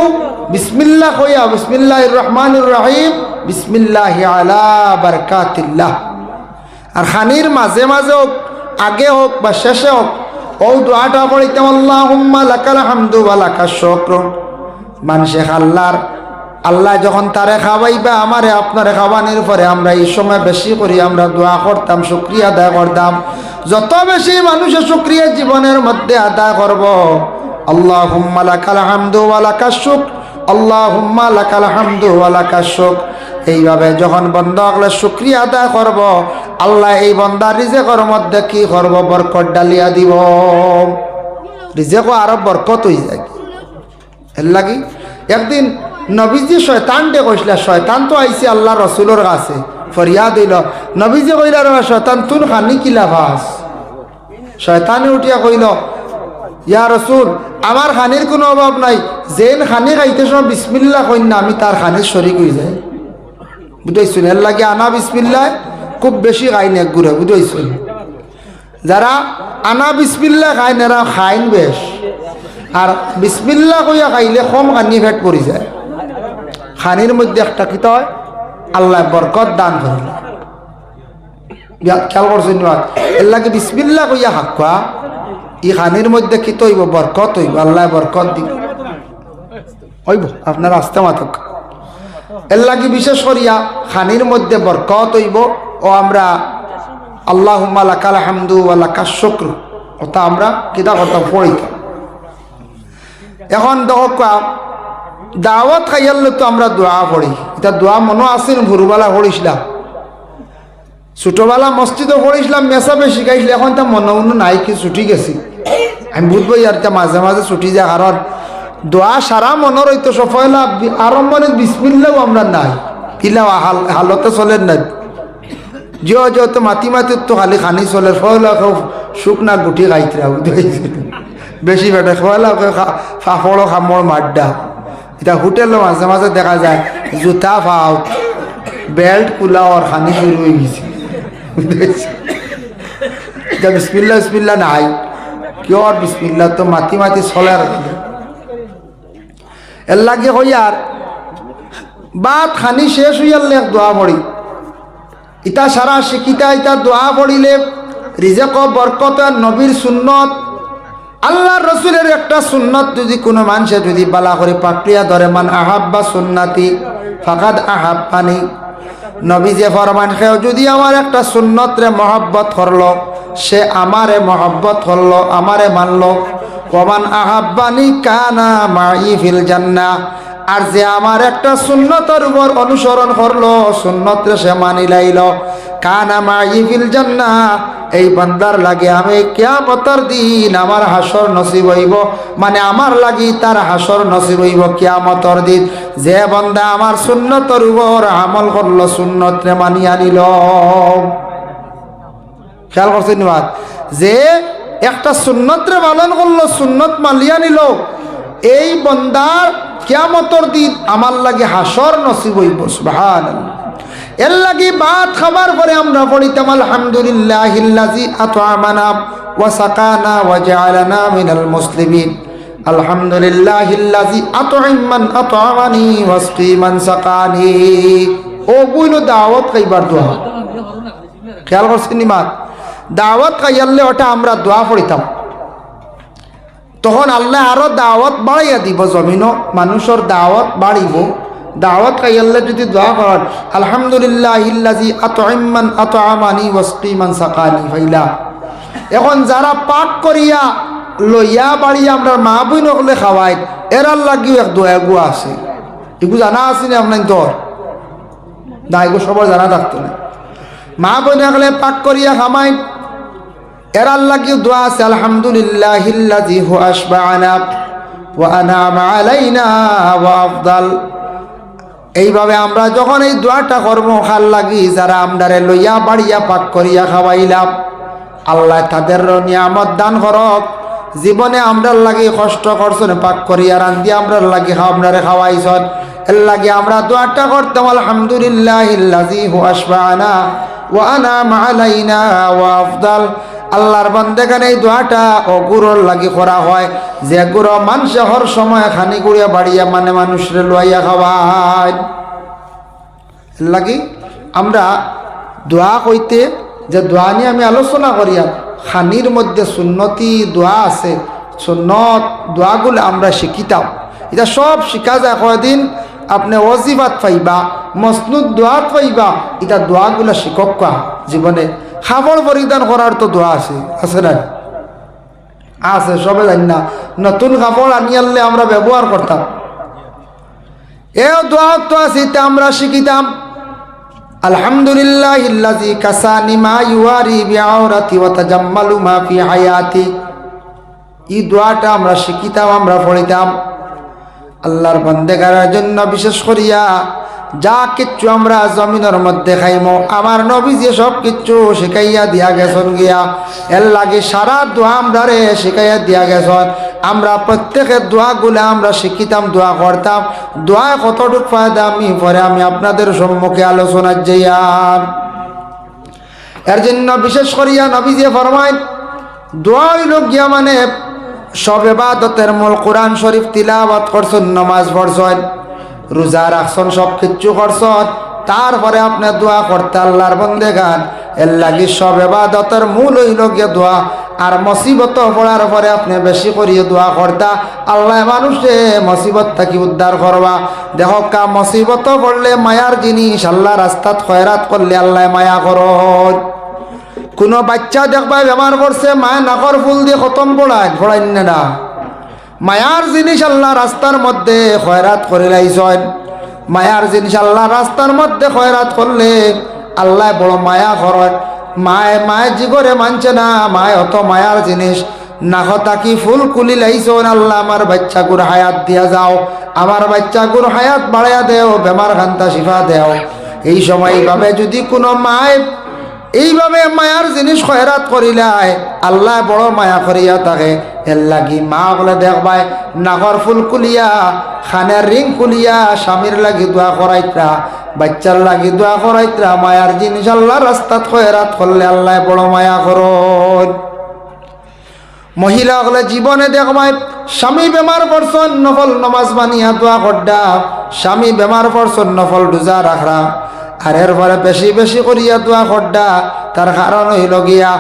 বিসমিল্লাহ হইয়া বিসমিল্লাহির রহমানির রহিম, বিসমিল্লাহি আলা বারাকাতিল্লাহ। আর খানির মাঝে মাঝে হোক, আগে হোক বা শেষে হোক, ও দোয়াটা পড়িতাম আল্লাহুম্মা লাকাল হামদু ওয়া লাকাশ শুকর। মানুষে আল্লাহ যখন তারে খাওয়াইবা, আমারে আপনারে খাওয়ানোর পরে আমরা এই সময় বেশি করি আমরা দোয়া করতাম, শুকরিয়া আদায় করতাম। যত বেশি মানুষের শুকরিয়া জীবনের মধ্যে আদায় করব, আল্লাহুম্মা লাকাল হামদু ওয়া লাকাশ শুকর, আল্লাহুম্মা লাকাল হামদু ওয়া লাকাশ শুকর। এইভাবে যখন বন্দা হলে শুকরিয়া আদায় করব, আল্লাহ এই বন্দার রিজেকের মধ্যে কি করব, বরকত ডালিয়া দিব। রিজেকও আরো বরকত হয়ে যায়। এর লাগি একদিন নবীজি শয়তানকে কইসলা, শয়তান তো আইছে আল্লাহ রসুলের কাছে, ফরিয়াদ হইল। নবীজি কইলা রে শয়তান, তুন খানি কিলা ভাস? শয়তানে উঠিয়া কইল, ইয়া রসুল, আমার খানির কোনো অভাব নাই, যেন খানি খাইতে সময় বিসমিল্লাহ কইন না, আমি তার খানির শরিক হয়ে যায়। বুঝাইছেন? এর লাগে আনা বিসমিল্লাহ খুব বেশি খাইন এক গুড়ে, বুঝাইছেন? যারা আনা বিসমিল্লাহ খাইন এরা খাইন বেশ, আর বিসমিল্লাহ কইয়া খাইলে কম খানি ফেট পড়ি যায়। খানির মধ্যে একটা কিতা হয়, আল্লাহ বরকত দান করিল। খেয়াল করছেন? এর লাগে বিসমিল্লাহ কইয়া হাক্কা, ই খানির মধ্যে কিত হইব, বরকত হইব, আল্লাহ বরকত দিব হইব। আপনার আস্তে মাতক। এর লাগে বিশেষ করিয়া খানির মধ্যে বরকত হইব। ও আমরা আল্লাহুম্মা লাকাল হামদু ওয়া লাকাশ শুকর, ওটা আমরা কিতা করতাম, পড়িতাম। এখন দেখো দাওয়াত খাইয়ালে তো আমরা দোয়া পড়ি, এটা দোয়া মনে আসেন, ভুরুবেলা পড়িছিলাম, ছোটবেলা মসজিদও পড়িছিলাম, মেসাবে শিখাইছিল। এখন তা মনে মনে নাই, কি ছুটি গেছি আমি বুঝবো। আর তা মাঝে মাঝে ছুটি যায়, কারণ দোয়া সারা মনের হইতো সফলা আরম্ভে বিসমিল্লাও আমরা নাই, ইলা হালতে চলেন নাই। যেহেতু মাতি তো খালি খানি চলে, ফলা শুকনা গুটি খাইতরা বেশি বেটা খোয়ালা ফাফড়ো খামর মাড্ডা। এটা হোটেলও মাঝে মাঝে দেখা যায় জুতা ফাও, বেল্ট কুলা আর খানি শুরু হয়ে গেছে। যা বিসমিল্লা বিসমিল্লা নাই কেউ আর বিসমিল্লা তো মাতি মাতি চলে আর এর লাগে হইয়ার বাত খানি শেষ হইয়ার লেখ দোয়া পড়ি ইতা সারা শিকিতা ইতা দোয়া পড়িলে রিজেক বরকত নবীর সুন্নত আল্লাহর রসুলের একটা সুন্নত যদি কোনো মানুষে যদি বালা করে পাকড়িয়া ধরে মান আহাব্বা সুন্নাতি ফাকাদ আহাব্বানি নবী যে ফরমান খেয়েও যদি আমার একটা সুন্নত রে মহব্বত করলো সে আমারে মহব্বত করলো আমারে মানলো ওমান আহাব্বানি কানা মাই ফিল জান্নাহ আর যে আমার একটা সুন্নতের উপর অনুসরণ করলো সুন্নত রে সে মানি লাইল কানা মাই ফিল জান্নাহ এই বান্দার লাগে আমি কিয়ামতের দিন আমার হাসর নসিব হইব মানে আমার লাগি তার হাসর নসিব হইব কিয়ামতের দিন যে বান্দা আমার সুন্নতের উপর আমল করলো সুন্নত রে মানিয়া নিল খেয়াল করছেন বাদ যে একটা সুন্নত রে পালন করলো সুন্নত মানিয়া নিল এই বান্দার কিয়ামতের দিন আমার লাগে হাসর নসিব হইব সুবহানাল্লাহ এর লাগি ভাত খাবার পরে আমরা পড়িতাম আলহামদুলিল্লাহিল্লাযী আত'আমানা ওয়া সাকানা ওয়া জাআলানা মিনাল মুসলিমিন আলহামদুলিল্লাহিল্লাযী আত'আমান আত'আমানি ওয়াসকি মান সাকানি ও বুইলো দাওয়াত খাইবার দোয়া খেয়াল করছেন নিমাত দাওয়াত খাইয়ালে ওটা আমরা দোয়া পড়িতাম তখন আল্লাহ আরো দাওয়াত বাড়াইয়া দিব জমিনও মানুষের দাওয়াত বাড়িব দাওয়াত খাইয়াল্লা যদি দোয়া করেন আলহামদুলিল্লাহিল্লাযী আত'আমান আত'আমানি ওয়াসকি মান সাকানি ফাইলা এখন যারা পাক করিয়া লইয়া বাড়িয়া আমরা মা বই নকলে খাওয়াই এরার লাগিও এক দোয়া গো আছে এগু জানা আছে না আপনার তোর না এগু সবার জানা থাকতো না মা বই নকলে পাক করিয়া খামাই এরার লাগিও দোয়া আছে আলহামদুলিল্লাহিল্লাযী হুয়া আশবা'না ওয়া আন'আমা আলাইনা ওয়া আফদাল এইভাবে আমরা যখন এই দোয়াটা করবো খাল লাগি যারা আমরারে লইয়া বাড়িয়া পাক করিয়া খাওয়াইলাম আল্লাহ তাদের নিয়ামত দান করক জীবনে আমরার লাগি কষ্ট করছেন পাক করিয়া রান্দি আমরার লাগি আপনারে খাওয়াইছেন এর লাগি আমরা দোয়াটা করতাম আলহামদুলিল্লাহিল্লাযী হুয়া আশবা'না ওয়া আন'আমা আলাইনা ওয়া আফদাল আল্লাহর বান্দাগান এই দোয়াটা অগুরর লাগি করা হয় যে গুরু মানুষ হর সময় খানি গুড়িয়া বাড়িয়া মানে মানুষরে লইয়া খাওয়ায় লাগি আমরা দোয়া কইতে যে দোয়া নিয়ে আমি আলোচনা করিয়া খানির মধ্যে সুন্নতি দোয়া আছে সুন্নত দোয়াগুলো আমরা শিখিতাম এটা সব শিখা যায় কয়দিন আপনি ওয়াজিবাত পাইবা মসনুদ দোয়াত পাইবা এটা দোয়াগুলো শিক্ষক জীবনে খাবড় পরিধান করার তো দোয়া আছে না আছে সবে জানি না নতুন কাপড় আনি আনলে আমরা ব্যবহার করতাম এও দোয়া তো আছে এটা আমরা শিখিতাম আলহামদুলিল্লাহিল্লাযী কাসানি মা ইউয়ারি বিআওরাতি ওয়া তাজাম্মালু মা ফি হায়াতি এই দোয়াটা আমরা শিখিতাম আমরা পড়িতাম আল্লাহর বান্দাগারের জন্য বিশেষ করিয়া যা কিচ্ছু আমরা জমিনের মধ্যে খাইমো আমার নবী যে সব কিচ্ছু শিখাইয়া দিয়া গেছেন গিয়া এর লাগে সারা দোয়া আমরা রে শিখাইয়া দিয়া গেছেন আমরা প্রত্যেকের দোয়াগুলা আমরা শিখিতাম দোয়া করতাম দোয়া কতটুক ফায়দা আমি পরে আমি আপনাদের সম্মুখে আলোচনা যাইয়াম এর জন্য বিশেষ করিয়া নবী যে ফরমায় দোয়া হইল গিয়া মানে সব ইবাদতের মূল কোরআন শরীফ তিলাওয়াত করছেন নামাজ পড়ছেন রোজা রাখছেন সব কিচ্ছু করছেন তারপরে আপনি দোয়া করতে আল্লাহর বান্দাগান এর লাগি সব ইবাদতের মূল হইল গিয়ে দোয়া আর মুসিবত পড়ার পরে আপনি বেশি করিয়ে দোয়া করতা আল্লাহ মানুষে মুসিবত থেকে উদ্ধার করবা দেখো কা মুসিবত পড়লে মায়ার জিনিস আল্লাহ রাস্তাত খয়রাত করলে আল্লাহ মায়া করন কোনো বাচ্চা দেখবা বেমার পড়ছে মায়া নাকর ফুল দিয়ে খতম পড়ায় না মায়ার জিনিস আল্লাহ রাস্তার মধ্যে খয়রাত করে লাইছেন মায়ার জিনিস আল্লাহ রাস্তার মধ্যে খয়রাত করলে আল্লাহ বড় মায়া করেন মায়ে জিগরে মানছে না মায় অত মায়ার জিনিস নাহতা কি ফুল কুলি লাইছেন আল্লাহ আমার বাচ্চাগুর হায়াত দিয়া যাও আমার বাচ্চাগুর হায়াত বাড়াইয়া দেও বেমার খান্তা শিফা দেও এই সময় এইভাবে যদি কোনো মায় এইভাবে মায়ার জিনিস খয়রাত করিলায় আল্লাহ বড় মায়া করিয়া থাকে এর লাগি মা বলে দেখবাই নাগর ফুল কুলিয়া খানের রিং কুলিয়া স্বামীর লাগি দোয়া করাইতা বাচ্চার লাগি দোয়া করাইতরা মায়ার জিনিস আল্লাহর রাস্তাত খয়রাত করলে আল্লাহ বড় মায়া করন। মহিলা হলে জীবনে দেখবাই স্বামী বেমার পড়ছন নফল নমাজ বানিয়া দোয়া করডা, স্বামী বেমার পড়ছন নফল রোজা রাখরা, আর এরপরে বেশি বেশি করিয়া দোয়া করডা। তার কারণ হইল গিয়া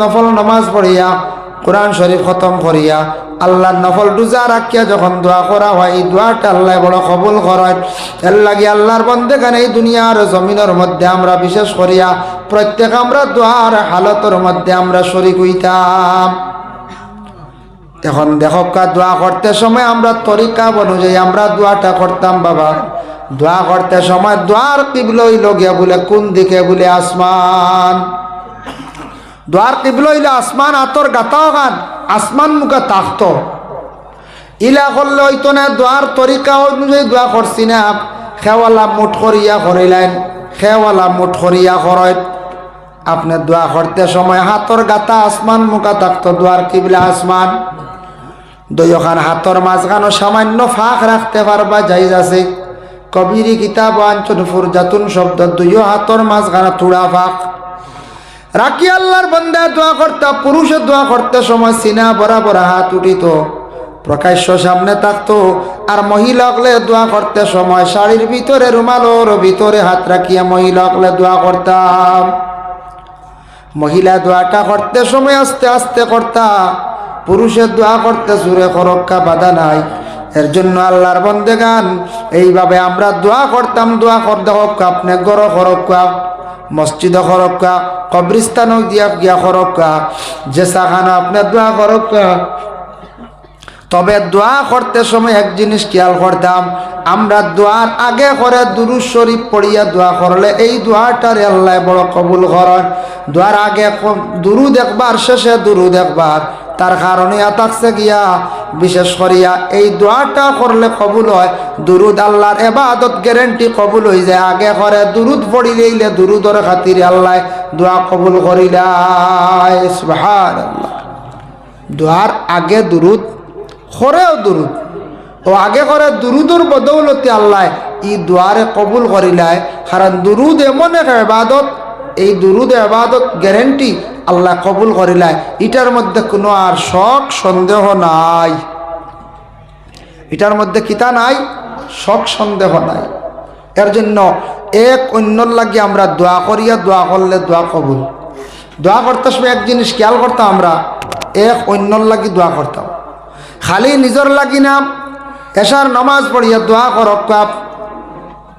নফল নমাজ পড়িয়া কোরআন শরীফ খতম করিয়া আল্লাহর নফল রোজা রাখিয়া যখন দোয়া করা হয়, এই দোয়াটা আল্লাহ বড় কবুল করেন। এর লাগি আল্লাহর বন্দেগান এই দুনিয়ার জমিনের মধ্যে আমরা বিশেষ করিয়া প্রত্যেক আমরা দোয়ার হালতের মধ্যে আমরা শরীক হইতাম। এখন দেখো দোয়া করতে সময় আমরা তরিকা অনুযায়ী আমরা দোয়াটা করতাম। বাবা দোয়া করতে সময় দোয়ার কিবলা হইল গিয়া বলে কোন দিকে বলে আসমান, দোয়ার কিবলা হইল আসমান, আতর গাতাও গান আসমান মুখে তাকত ইলা করলে হইতো না। দোয়ার তরিকা অনুযায়ী দোয়া করছি না, খেওয়ালা মুঠ করিয়া করিলেন, খেওয়ালা মুঠ করিয়া করেন। আপনি দোয়া করতে সময় হাতর গাতা আসমান মুখা থাকতো, দোয়ার কিবলা আসমান। দুইখান হাতর মাঝখানো সামান্য ফাঁক রাখতে পারবা জায়েজ আছে। কবিরি কিতাব আনচন ফুরজাতুন শব্দ দুইও হাতর মাঝখানা থুড়া ফাঁক রাখি আল্লাহর বন্দা দোয়া করতে। পুরুষে দোয়া করতে সময় সিনা বরাবর হাত উঠিত, প্রকাশ্য সামনে থাকতো। আর মহিলা হলে দোয়া করতে সময় শাড়ির ভিতরে রুমালোর ভিতরে হাত রাখিয়া মহিলা হলে দোয়া করতাম। মহিলা দোয়াটা করতে সময় আস্তে আস্তে করতা, পুরুষের দোয়া করতে জোরে খরক্কা বাধা নাই। এর জন্য আল্লাহর বন্দেগান এইভাবে আমরা দোয়া করতাম। দোয়া করতে হোক আপনি গড় খরক্কা, মসজিদ খরক্কা, কবরিস্তান দিয়া গিয়া খরক্কা, যেসাখানা আপনার দোয়া খরক্কা। তবে দোয়া করতে সময় এক জিনিস খেয়াল করতাম, আমরা দোয়ার আগে করে দুরূদ শরীফ পড়িয়া দোয়া করলে এই দোয়াটার আল্লাহ বড় কবুল করেন। দোয়ার আগে দুরূদ একবার, শেষে দুরূদ একবার। তার কারণে থাকছে গিয়া বিশেষ করিয়া এই দোয়াটা করলে কবুল হয়। দুরূদ আল্লাহর ইবাদত গ্যারান্টি কবুল হয়ে যায়। আগে করে দুরূদ পড়ি লইলে দুরূদর খাতিরে আল্লাহ দোয়া কবুল করিলাই। সুবহানাল্লাহ। দোয়ার আগে দুরূদ, করেও দুরূদ, ও আগে করে দুরূদর বদৌলতে আল্লাহ ই দোয়ারে কবুল করিলাই। কারণ দুরূদ এমন এক ইবাদত, এই দুরূদ ইবাদত গ্যারান্টি আল্লাহ কবুল করিলাই। এটার মধ্যে কোনো আর শক সন্দেহ নাই, এটার মধ্যে কিতা নাই, শক সন্দেহ নাই। এর জন্য এক অন্যর লাগি আমরা দোয়া করিয়া দোয়া করলে দোয়া কবুল। দোয়া করতে সময় এক জিনিস খেয়াল করতাম, আমরা এক অন্যর লাগি দোয়া করতাম, খালি নিজের লাগি না। এশার নামাজ পড়িয়া দোয়া করক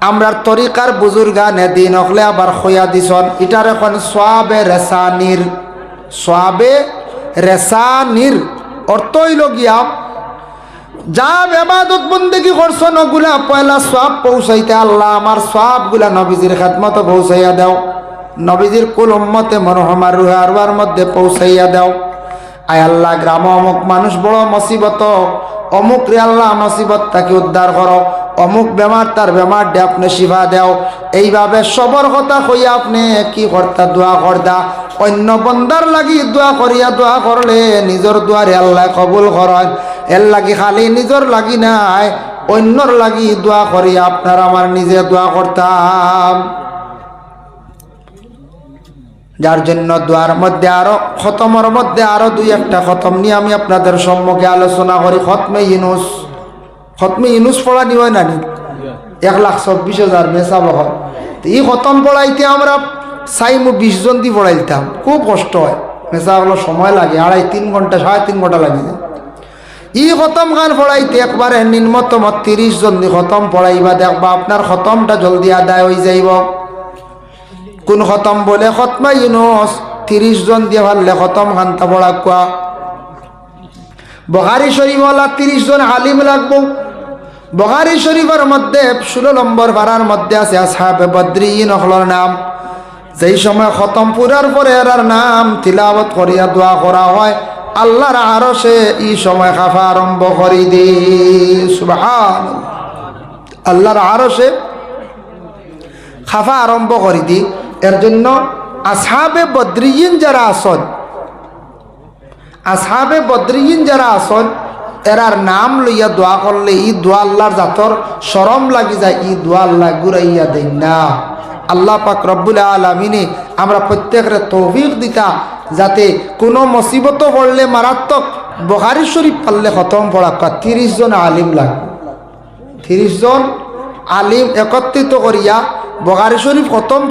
আমরার তরিকার বুজুর্গান এদিন হলে আবার খোয়া দিছন। এটার এখন সোয়াবে রেসানির, সোয়াবে রেসানির অর্থ হইল গিয়া যা ইবাদত বন্দেগি করছন ওগুলা পয়লা সোয়াব পৌঁছাইতে আল্লাহ আমার সোয়াবগুলা নবীজির খেদমতে পৌঁছাইয়া দাও, নবীজির কুল উম্মতে মরহুমার রুহে আরওয়ার মধ্যে পৌঁছাইয়া দাও। আয় আল্লাহ গ্রাম অমুক মানুষ বড় মুসিবত, অমুক রে আল্লাহ মুসিবত তাকে উদ্ধার করো, অমুক বেমার তার বেমার দে আপনি শিফা দেও। এইভাবে সবর কথা কইয়া আপনি কি করতা, দোয়া করতা। অন্য বন্দার লাগি দোয়া করিয়া দোয়া করলে নিজের দোয়ারে আল্লাহ কবুল করেন। এর লাগি খালি নিজের লাগি নাই, অন্যর লাগি দোয়া করিয়া আপনার আমার নিজে দোয়া করতাম। যার জন্য দোয়ার মধ্যে আরো খতমের মধ্যে আরো দুই একটা খতম নিয়ে আমি আপনাদের সম্মুখে আলোচনা করি। খতমে ইউনুস, খতমে ইউনুস পড়া নিও না নি 1,24,000 মেসাব হয়। এই খতম পড়াইতে আমরা চাইমু 20 জন দিয়ে পড়াইতাম, খুব কষ্ট হয়। মেসা হলো সময় লাগে 2.5-3 ঘন্টা, 3.5 ঘন্টা লাগে যায়। ই খতম গান পড়াইতে একবারে নিম্নতম 30 জন দিয়ে খতম পড়াইবা, দেখবা আপনার খতমটা জলদি আদায় হয়ে যাইব। কোন খতম বলে খতমা ইউনুস 30 জন দিয়ে ভাললে খতম খান্তা পড়া কোয়া। বুখারী শরীফওয়ালা 30 জন আলিম লাগবো। বুখারী শরীফের মধ্যে 16 নম্বর পারার মধ্যে আছে আসহাবে বদরিন হলর নাম। যেই সময় খতম পুরার পরে এরার নাম তিলাওয়াত করিয়া দোয়া করা হয়, আল্লাহর আরশে এই সময় খাফা আরম্ভ করি দি। সুবহানাল্লাহ। আল্লাহর আরশে খাফা আরম্ভ করি দি। এর জন্য আসহাবে বদরিন যারা আসন, আসহাবে বদরিন যারা আসন, এরার নাম লইয়া দোয়া করলে ই দোয়া আল্লাহর জাতর শরম লাগি যায়, ই দোয়া আল্লাহ ঘুরাইয়া দেন না। আল্লাহ পাক রব্বুল আলামিনে আমরা প্রত্যেকের তৌফিক দিতা যাতে কোনো মুসিবত পড়লে মারাত্মক বুখারী শরীফ পারলে খতম পড়া 30 জন আলিম লাগে, 30 জন আলিম একত্রিত করিয়া বুখারী শরীফ খতম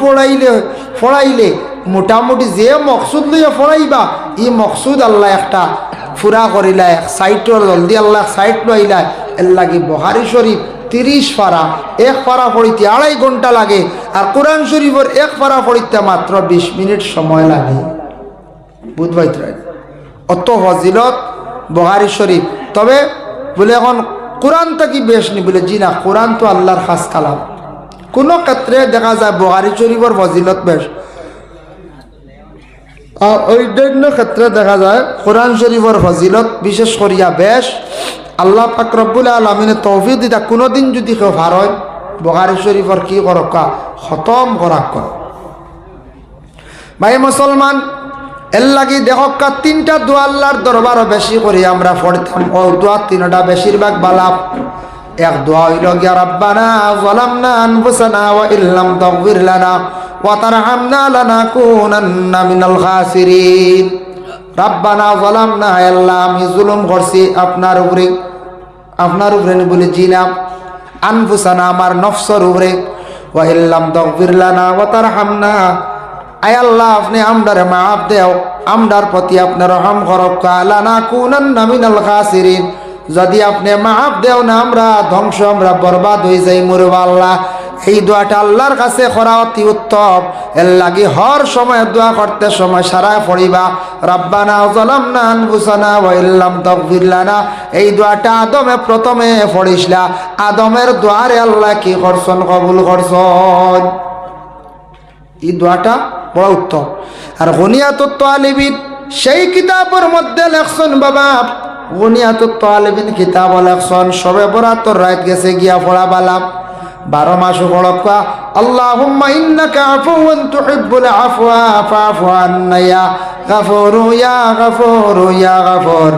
পড়াইলে মোটামুটি যে মকসুদ লইয়া পড়াইবা ই মকসুদ আল্লাহ একটা ফুরা করিলা, এক সাইটর জলদি আল্লাহ সাইট লইলা। এর লাগে বুখারী শরীফ 30 পারা, এক পারা পড়িতে 2.5 ঘন্টা লাগে, আর কোরআন শরীফের এক পারা পড়িতে মাত্র 20 মিনিট সময় লাগে। বুঝবাইতে অত ফজিলত বুখারী শরীফ। তবে বলে এখন কোরআন কি বেশ নি, বলে জি না, কোরআন তো আল্লাহর খাস কালাম। কোনো ক্ষেত্রে দেখা যায় বুখারী শরীফের ফজিলত বেশ, আর অন্যান্য ক্ষেত্রে দেখা যায় কোরআন শরীফের ফজিলত বিশেষ করিয়া বেশ। আল্লাহ পাক রব্বুল আলামিনের তৌফিক দিতা কোনোদিন যদি কেউ ভারয় বুখারী শরীফের কি করকা খতম করাক্কা। ভাই মুসলমান, এর লাগি দেখক্কা 3টা দোয়া আল্লাহর দরবারও বেশি করি আমরা পড়তাম। ও দোয়া 3টা বেশিরভাগ বালাপ। এক দোয়া হইল গিয়া রাব্বানা যালামনা আনফুসানা ওয়া ইল্লাম তাগফির লানা ওয়া তারহামনা লানাকুনান্না মিনাল খাসিরিন। রাব্বানা যালামনা, আল্লাহ আমি জুলুম করছি আপনার উপরে বলে জিনা, আনফুসানা আমার নফসের উপরে, ওয়া ইল্লাম তাগফির লানা ওয়া তারহামনা, আয় আল্লাহ আপনি আমরারে মাফ দেও, আমরার প্রতি আপনি রহম করক, লানাকুনান্না মিনাল খাসিরিন, যদি আপনি মাফ দেও না আমরা ধ্বংস, আমরা বরবাদ হয়ে যাই মরব আল্লাহ। এই দোয়াটা আল্লাহর কাছে করা অতি উত্তম। এর লাগি হর সময় দোয়া করতে সময় সারা পড়িবা রাব্বানা যালামনা আনফুসানা ওয়া ইল্লাম তাগফির লানা। এই দোয়াটা আদমে প্রথমে পড়িসলা, আদমের দোয়ারে আল্লাহ কি করছেন, কবুল করছেন। এই দোয়াটা বড় উত্তম। আর গুনিয়াতুত তালিবিন সেই কিতাবের মধ্যে লেখছেন বাবা, গুনিয়াতুত তালিবিন কিতাব লেখছেন, সবে বরাতর রাত গেছে গিয়া পড়া বালাম 12 মাস পড়কা। আল্লাহুম্মা ইন্নাকা আফুওয়ান তুহিব্বুল আফওয়া ফাফু আন্না ইয়া গাফুরু ইয়া গাফুরু ইয়া গাফুর।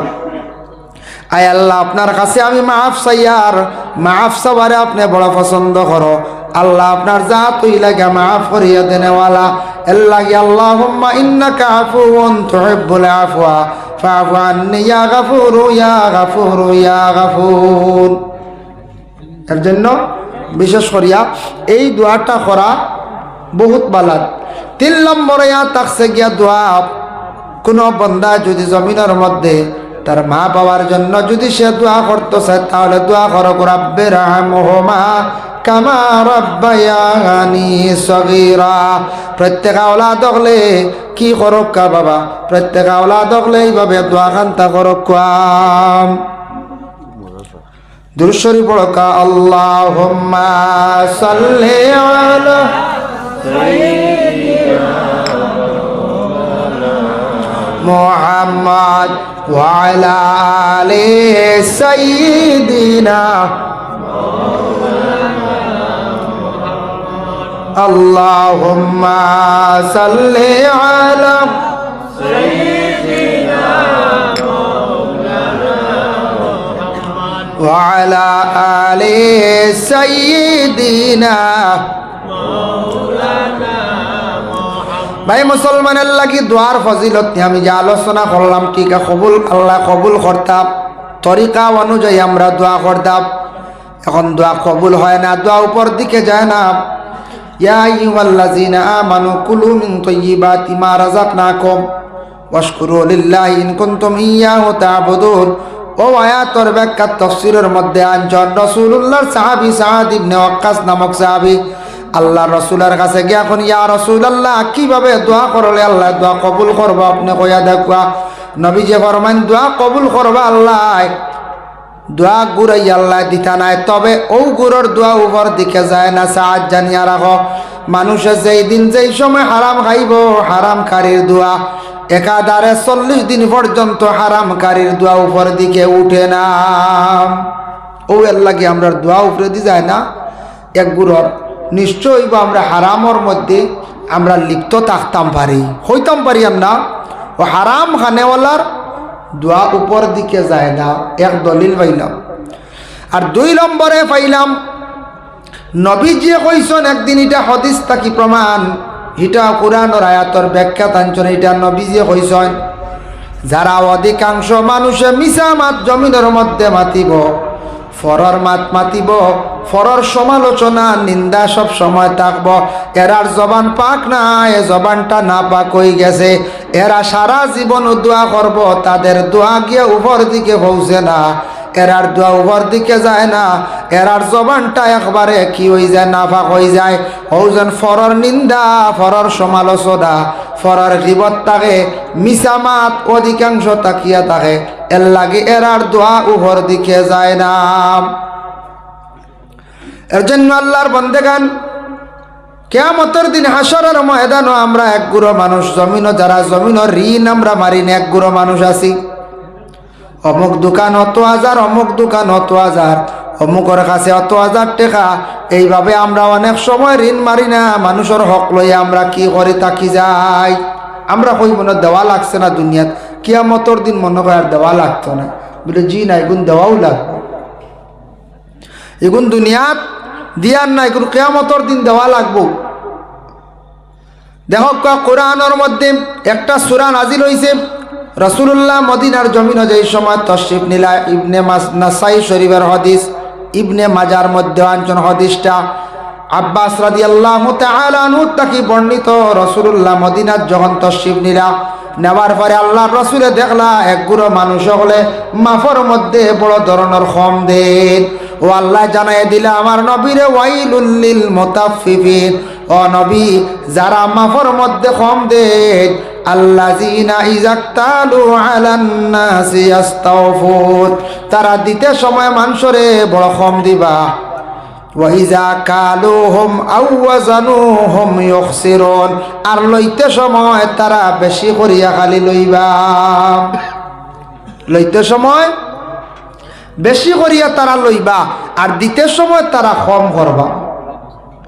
আয় আল্লাহ আপনার কাছে আমি মাফ চাই, আর মাফ চাওয়ারে আপনি বড় পছন্দ করো। আল্লাহ আপনার জাত হই লাগে মাফ করিয়া দেনেওয়ালা। এর লাগে আল্লাহুম্মা ইন্নাকা আফুওয়ান তুহিব্বুল আফওয়া ফাফু আন্নি ইয়া গাফুরু ইয়া গাফুরু ইয়া গাফুর। এর জন্য বিশেষ করিয়া এই দোয়াটা করা বহুত বালাদ। 3 নম্বরে থাকছে গিয়া দোয়া, কোনো বন্দা যদি জমিনের মধ্যে তার মা বাবার জন্য যদি সে দোয়া করতে চায় তাহলে দোয়া করো রাব্বির হামহুমা কামা রাব্বায়ানি সগীরা। প্রত্যেক আওলাদ হলে কি করক কা বাবা, প্রত্যেক আওলাদ হলে এইভাবে দোয়া খান্তা করক কাম। দুরূদ শরীফ পড়কা আল্লাহুম্মা সাল্লি আলা সাইয়্যিদিনা মুহাম্মদ ওয়া আলা আলি সাইয়্যিদিনা আল্লাহুম্মা সাল্লি আলা সাইয়্যিদিনা ওয়া আলা আলি সাইয়্যিদিনা। ভাই মুসলমানের লাগি দোয়ার ফজিলত নিয়ে আমি যে আলোচনা করলাম ঠিক কবুল আল্লাহ কবুল করতাম, তরিকা অনুযায়ী আমরা দোয়া করতাম। এখন দোয়া কবুল হয় না, দোয়া উপর দিকে যায় না। ইয়া আইয়ুহাল্লাযীনা আমানু কুলু মিন তাইয়্যিবাতি মা রাযাকনাকুম ওয়াশকুরু লিল্লাহি ইন কুনতুম ইয়্যাহু তা'বুদুন। ও আয়াতের ব্যাখ্যা তাফসীরের মধ্যে আনছেন রাসূলুল্লাহর সাহাবী সাদ ইবনে ওয়াক্কাস নামক সাহাবী আল্লাহ রাসূলের কাছে গিয়া এখন ইয়া রাসূলুল্লাহ কিভাবে দোয়া করলে আল্লাহ দোয়া কবুল করবে আপনি কইয়া দেখবা। নবীজি ফরমান দোয়া কবুল করবে আল্লাহ, দোয়া গুড়াই আল্লাহ দিতা নাই, তবে ও গুড়োর দোয়া উপর দিকে যায় না। সাহায্য জানিয়া রাখো, মানুষে যেই দিন যেই সময় হারাম খাইব হারামকারীর দোয়া একাধারে 40 দিন পর্যন্ত হারামকারীর দোয়া উপর দিকে উঠে না। ও এর লাগে আমরা দোয়া উপরে দি যায় না এক গুড়োর, নিশ্চয়ই আমরা হারামর মধ্যে আমরা লিপ্ত থাকতাম পারি হইতাম পারি আমরা। ও হারাম খানেওয়ালার দোয়া উপর দিকে যায় না, এক দলিল পাইলাম। আর 2 নম্বরে পাইলাম নবীজি কইছেন একদিন, এটা হাদিস থাকি প্রমাণ, এটা কোরআনের আয়াতের ব্যাখ্যা টানছেন, এটা নবীজি কইছেন যারা অধিকাংশ মানুষে মিছা মাত জমিনের মধ্যে মাতিব, ফরর মাত মাতিব, ফরর সমালোচনা নিন্দা সব সময় থাকব, এরার জবান পাক না, এ জবানটা না পাক হয়ে গেছে, এরা সারা জীবন দোয়া করব, তাদের দোয়া গিয়ে উপর দিকে পৌঁছে না, এরার দোয়া উপর দিকে যায় না, এরার জবানটা একবারে কি হয়ে যায়, নাফাক হয়ে যায়। হৌজন ফরর নিন্দা, ফরর সমালোচনা, ফরর গীবত থাকে, মিসামাত অধিকাংশ তাকিয়া থাকে, এর লাগে এরার দোয়া উপর দিকে যায় না। এর জন্য আল্লাহর বন্দেগান কিয়ামতের দিন হাসরের ময়দানে আমরা এক গুরু মানুষ জমিনও, যারা জমিনের ঋণ আমরা মারি না, এক গুরু মানুষ আছি, অমুক দোকান অত হাজার, অমুক দোকান অত হাজার, অমুকের কাছে অত হাজার টাকা, এইভাবে আমরা অনেক সময় ঋণ মারি না, মানুষের হক লইয়া আমরা কি করে থাকি যাই। আমরা কই মনে দেওয়া লাগছে না দুনিয়াত, কিয়ামতের দিন মনে হয় আর দেওয়া লাগতো না, বলে জি না, এগুন দেওয়াও লাগবে, এগুন দুনিয়াত দিয়ার না, এগুলো কিয়ামতের দিন দেওয়া লাগবো। দেখো কোরআনের মধ্যে একটা সূরা নাজিল হইছে, রাসূলুল্লাহ মদিনার জমিনে যেই সময় তশরিফ নিলা, ইবনে নাসাই শরীফের হাদিস, ইবনে মাজার মধ্যে আনছেন হাদিসটা, আব্বাস রাদিয়াল্লাহু তাআলা আনহু তাকি বর্ণিত, রাসূলুল্লাহ মদিনার যখন তশরিফ নিলা, নেওয়ার পরে আল্লাহর রাসূলে দেখলা এক গুরু মানুষ হলে মাফর মধ্যে বড় ধরনের কম দেন। ও আল্লাহ জানাই দিলা আমার নবীরে, ওয়াইলুল লিল মুতাফফিফিন, ও নবী যারা মাফর মধ্যে কম দেন, আল্লাযিনা ইযাক্তালু আলান নাসি ইস্তাওফুন, তারা দিতে সময় মানুষরে বড় কম দিবা, ওয়া ইযা কালুহুম আও ওয়াজানুহুম ইউখসিরুন, আর লইতে সময় তারা বেশি করিয়া খালি লইবা, লইতে সময় বেশি করিয়া তারা লইবা, আর দিতে সময় তারা কম করবা।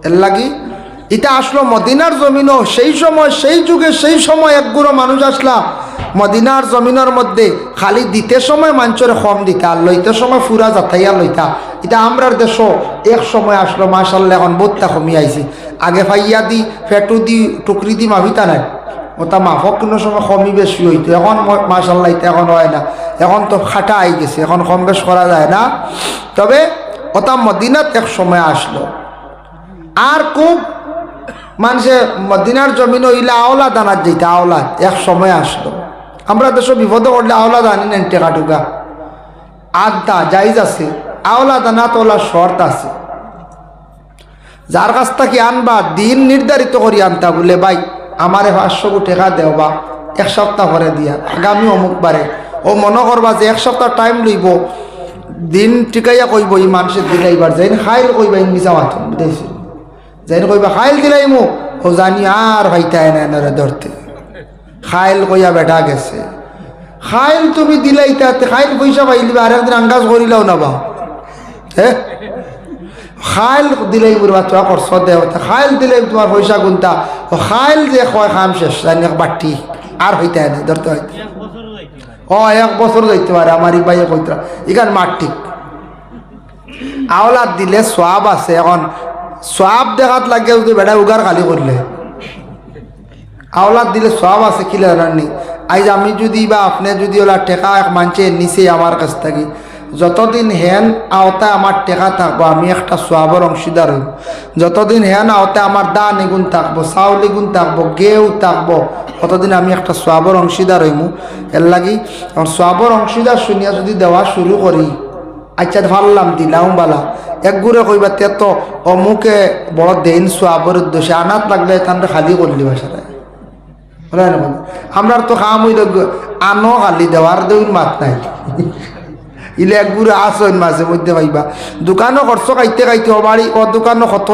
এর লাগি এটা আসলো মদিনার জমিনও সেই সময়, সেই যুগে সেই সময় এক গুরু মানুষ আসলা মদিনার জমিনের মধ্যে, খালি দিতে সময় মানুষের কম দিতা, আর লইতে সময় ফুরা যাতাইয়া লইতা। এটা আমরার দেশও এক সময় আসলো, মাশাআল্লাহ এখন বহুতটা কমি আইছে। আগে ফাইয়া দি ফেটু দি টুকরি দি মাভিতা নাই, ওটা মাফক কোনো সময় কমই বেশি হইতো, এখন মাশাআল্লাহ এটা এখন হয় না, এখন তো খাটা আই গেছে, এখন কম বেশ করা যায় না। তবে ওটা মদিনাত এক সময় আসলো, আর খুব মানুষে মদিনার জমিন হইলে আওলাদ আনার যেটা আওলাদ এক সময় আসলো। আমরা দেশ বিপদে করলে আওলাদ আনি নেন টেকা টুকা, আদা জাইজ আছে, আওলাদ আনা তোলার শর্ত আছে, যার কাছ থেকে আনবা দিন নির্ধারিত করি আনতা, বলে ভাই আমারে 500 টাকা দেও বা এক সপ্তাহ পরে দিয়া, আগামী অমুক বারে, ও মনে করবা যে এক সপ্তাহ টাইম লইব, দিন টিকাইয়া কইব এই মানুষের দিলাইবার, যাই খাইল কইবা মিছা মাথন বুঝাইছি, যাই কইবা খাইল দিলাইমু, ও জানি আর হইতায় না এনারে ধরতে, খাইল কইয়া বেটা গেছে, খাইল তুমি দিলাইতা, খাইল পয়সা পাইলিবা, আর একদিন আঙ্গাজ করিলাও না বা, হ্যাঁ খাইল দিলেই বুড়া চা করছ দেও, খাইল দিলে তোমার পয়সা গুনতা, ও খাইল যে কয় খাম শেষ জানি বাটি আর হইতে না ধরতে হইতে, ও 1 বছর যাইতে পারে, আমার ই ভাইয়ে কইতরা এখান মাঠ ঠিক। আওলাদ দিলে সোয়াব আছে, এখন সোয়াব দেখাত লাগে যদি বেটা উগার খালি করলে, আওলাদ দিলে সোয়াব আছে কিলে জানানি। আইজ আমি যদি বা আপনি যদি ওলা টেকা এক মানছে নিচে আমার কাছ থেকে, যতদিন হেন আওতায় আমার টেকা থাকবো আমি একটা সোয়াবের অংশীদার হইব, যতদিন হেন আওতায় আমার দান এগুন থাকবো, চাউল এগুন থাকবো, গেউ থাকবো, ততদিন আমি একটা সোয়াবের অংশীদার হইব। এর লাগি সোয়াবের অংশীদার শুনিয়া যদি দেওয়া শুরু করি, আচ্ছা ভাবলাম দিলাম বালা, এক গুড়ে কইবা তে তো অমুকে বড় দেন সোয়াবের উদ্দেশ্যে আনাত লাগলে তাহলে খালি করলি বাসায়, আমরা তো কাম হইল আনো খালি দেওয়ার দেউন মাত নাই, ইলে এক গুড়ে আসন মাঝে মধ্যে পাইবা, দোকানও খরচ খাইতে খাইতে হবাড়ি, ও দোকানও কত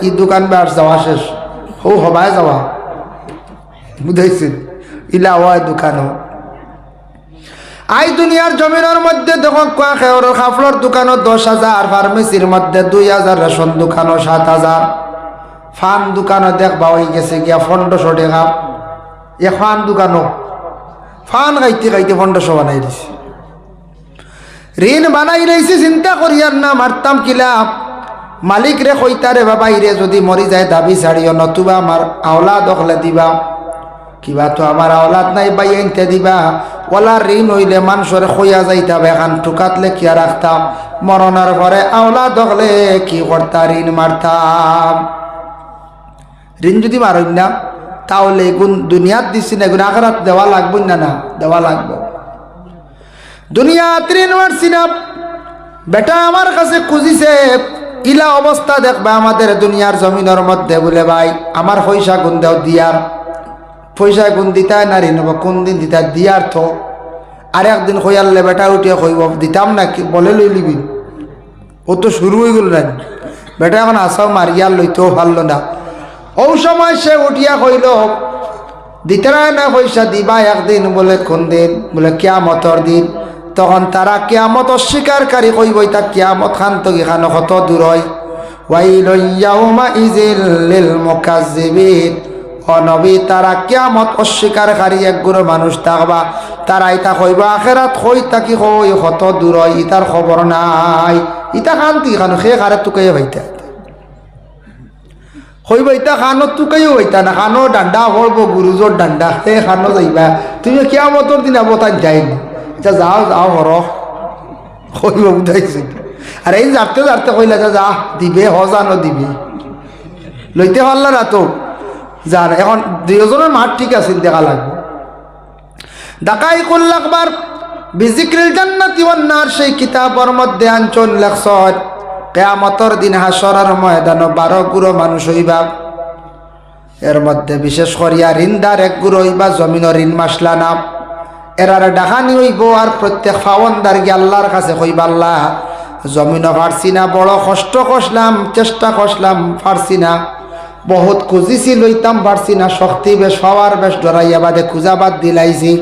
ই দোকান বার যাওয়া শেষ, ও হবাই যাওয়া বুঝাইছেন, ইলা হয় দোকানও। আই দুনিয়ার জমিনের মধ্যে দেখো কাপড়ের দোকানও 10,000, ফার্মেসির মধ্যে 2,000, রেশন দোকানও 7,000, ফান দোকানও দেখবা হয়ে গেছে গিয়া 1500 টাকা, এ ফান দোকানও ফান খাইতে খাইতে 1500 বানাই দিছে। ঋণ বানাই রয়েছে চিন্তা করিয়ার না মারতাম কিলা মালিক রে কইতারে বাবা ইরে যদি মরি যায় দাবি ছাড়িও, নতুবা আমার আওলাদ হলে দিবা, কিবা তো আমার আওলাদ নাই বাই আনতে দিবা। ওলা ঋণ হইলে মানুষের খইয়া যাইতাম, এখান টুকাতলে কিয়া রাখতাম, মরণের পরে আওলাদ হলে কি করতা ঋণ মারতাম। ঋণ যদি মারই না তাহলে এগুন দুনিয়াত দিছি না, এগুন আখেরাত দেওয়া লাগবে না? না দেওয়া লাগবে। দুনিয়াত ঋণ মারছি না, বেটা আমার কাছে খুঁজিছে ইলা অবস্থা দেখবা আমাদের দুনিয়ার জমিনের মধ্যে, বলে ভাই আমার পয়সা গুণ দেও দিয়ার, পয়সা গুণ দিতাই না ঋণ কোন দিন দিতা দিয়ার তো। আর একদিন কইয়ারলে বেটা উঠিয়া কইব দিতাম না, কি বলে লই লিবি, ও তো শুরু হয়ে গেল না। বেটা এখন আসাও মারিয়ার লইতেও পারলো না। ও সময় সে উঠিয়া কইল দিতে না পয়সা দিবা একদিন, বলে কোন দিন, বলে কিয়ামতর দিন। তখন তারা কিয়ামত অস্বীকারী কইব, তা কিয়ামত খান তো এখানে কত দূর হয়। ওয়াইলুন ইয়াউমাইযিল লিল মুকাজ্জিবিন, ও নবী তারা কিয়ামত অস্বীকারী একগুলো মানুষ থাকবা, তারা ইতা কইবা আখেরাত কই তাকি কই কত দূর হয়, ইতার খবর নাই। ইতা খান তুই খানো সে কারে তুকাই হইতা কইব, ইতা খানো তুকাইও হইতা না, খানো ডান্ডা হব গুরুজোর ডান্ডা, সে খানো যাইবা তুমি কিয়ামতর দিন আবতান যাইনি। আচ্ছা যাও যাও হর কইব বুঝাইছি। আর এই যাতে যাতে কইলা যা দিবে হজানো দিবে লইতে পারলা না তো যান। এখন দুজনের মাঠ ঠিক আছে, দেখা লাগবে। ডাকাই করলাকবার বিজিক্রিল জান্নাতি ওয়ান নার সেই কিতাবের মধ্যে আনচন লেখছত কিয়ামতের দিন হাসরের ময়দানে 12 গুরু মানুষ হইবা। এর মধ্যে বিশেষ করিয়া ঋণদার এক গুরু হইবা, জমিনের ঋণ মাসলা না, এরারে ডাকানি হইব। আর প্রত্যেক ফাওয়ানদার গিয়ে আল্লাহর কাছে কইবা আল্লাহ জমিনও পারছি না, বড় কষ্ট করলাম, চেষ্টা করলাম, পারছি না, বহুত খুঁজিছি লইতাম পারছি না, শক্তি বেশ পাওয়ার বেশ ডরাইয়া বাদে খুঁজাবাদ দিলাইছি।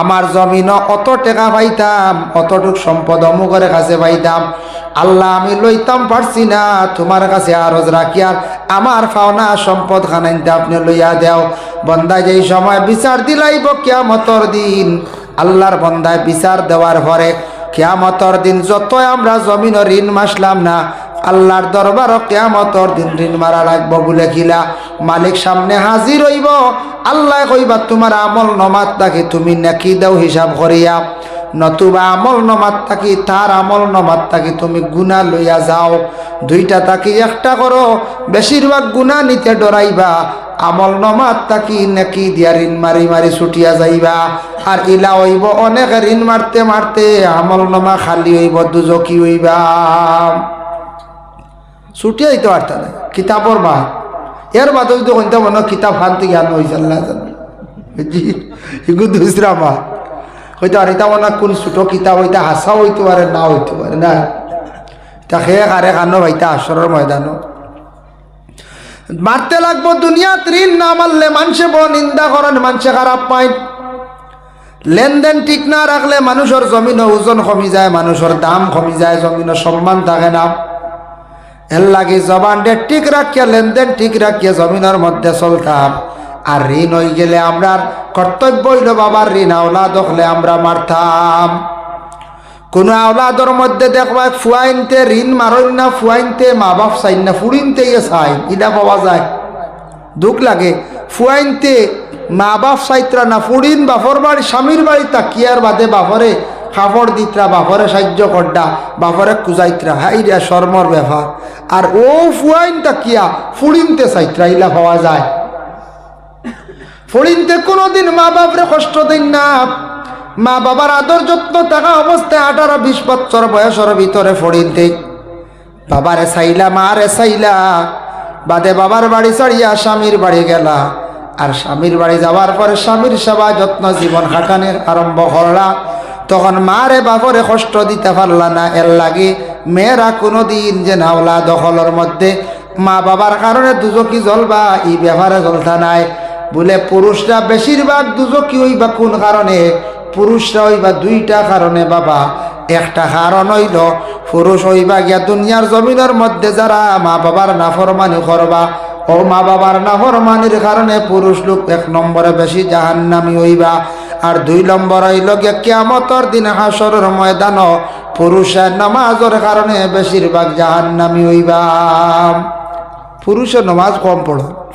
আমার জমিনও অত টাকা পাইতাম, অতটুক সম্পদ অমুকের কাছে পাইতাম, আল্লাহ আমি লইতাম পারছি না, তোমার কাছে আরজ রাখি আর আমার পাওনা সম্পদ খানাইতে আপনি লইয়া দেও। বন্দায় যেই সময় বিচার দিলাইব কিয়ামতের দিন, আল্লাহর বন্দায় বিচার দেওয়ার পরে কিয়ামতের দিন যত আমরা জমিনের ঋণ মাসলাম না, আল্লাহর দরবার কিয়ামতের দিন ঋণ মারা লাগবো বলে কিলা মালিক সামনে হাজির হইব। আল্লাহ কইবা তোমার আমল নমাত তাকে তুমি নাকি দাও হিসাব করিয়া, নতুবা আমল নমাত তাকি তার আমল নমাত তাকি তুমি গুনাহ লইয়া যাও। দুইটা তাকি একটা করো, বেশিরভাগ গুনাহ নিতে ডরাইবা, আমল নমাত তাকি নাকি দিয়া ঋণ মারি মারি ছুটিয়া যাইবা। আর ইলা হইব অনেক ঋণ মারতে মারতে আমল নমা খালি হইব, দুজকি হইবা, ছুটিয়া দিতে পারতা না কিতাবর বা। এর বাদে যদি কইতে মনে কিতাব ফানতে জ্ঞান হয়েছে আল্লাহ জানে, এগুলো দুসরা মা হয়তো। আর এটা মনে কোন ছোটো কিতাব হইতে হাসা হইতে পারে না হইতে পারে না, তা খেয়ে কারে কানো ভাইতা আসরের ময়দানো মারতে লাগবো। দুনিয়াত ঋণ না মারলে মানুষে বড় নিন্দা করেন, মানুষে খারাপ পায়। লেনদেন ঠিক না রাখলে মানুষের জমিনের ওজন কমি যায়, মানুষের দাম কমি যায়, জমিনের সম্মান থাকে না। এর লাগে জবানটা ঠিক রাখিয়া, লেনদেন ঠিক রাখিয়া জমিনের মধ্যে চলতাম। আর ঋণ হয়ে গেলে আমরা কর্তব্য হইল বাবার ঋণ আওলাদ হলে আমরা মারতাম। কোন আওলাদর মধ্যে দেখবা ফুয়াইনতে ঋণ মারইন না, ফুয়াইনতে মা বাপ চাইন না, ফুড়িনতে চাই, ইটা পাওয়া যায়। দুঃখ লাগে, ফুয়াইনতে মা বাপ চাইত্রা না, ফুড়িন বাপর বাড়ি স্বামীর বাড়ি তাকিয়ার বাদে বাপরে খাপড় দিত্রা, বাপরে সাহায্য করডা, বাপরে কুজাইত্রা, হাই রে শর্মর ব্যাপার। আর ও ফুয়াইন তাকিয়া ফুড়িনতে চাইত্রা, ইলা পাওয়া যায়। ফুড়িনতে কোনোদিন মা বাপরে কষ্ট দেন না, মা বাবার আদর যত্ন থাকা অবস্থায় 18-20 বছর বয়সের ভিতরে ফড়িনতে বাবারে চাইলা, মারে চাইলা, বাদে বাবার বাড়ি ছাড়িয়া স্বামীর বাড়ি গেলা। আর স্বামীর বাড়ি যাওয়ার পরে স্বামীর সেবা যত্ন জীবন খাটানোর আরম্ভ করলা, তখন মারে বাপরে কষ্ট দিতে পারলা না। এর লাগে মেয়েরা কোনোদিন যে নাওলা দখলের মধ্যে মা বাবার কারণে দুজকি জ্বলবা, এই ব্যাপারে জ্বলতা নাই। বলে পুরুষরা বেশিরভাগ দুজকি হইবা কোন কারণে? পুরুষরা হইবা দুইটা কারণে বাবা। একটা কারণ হইল পুরুষ হইবা গিয়া দুনিয়ার জমিনের মধ্যে যারা মা বাবার নাফরমানি করবা, ও মা বাবার নাফরমানির কারণে পুরুষ লোক 1 নম্বরে বেশি জাহান্নামী হইবা। আর 2 নম্বর হইল গিয়া কিয়ামতের দিন হাসরের ময়দান পুরুষের নামাজের কারণে বেশিরভাগ জাহান্নামী হইবা। পুরুষের নামাজ কম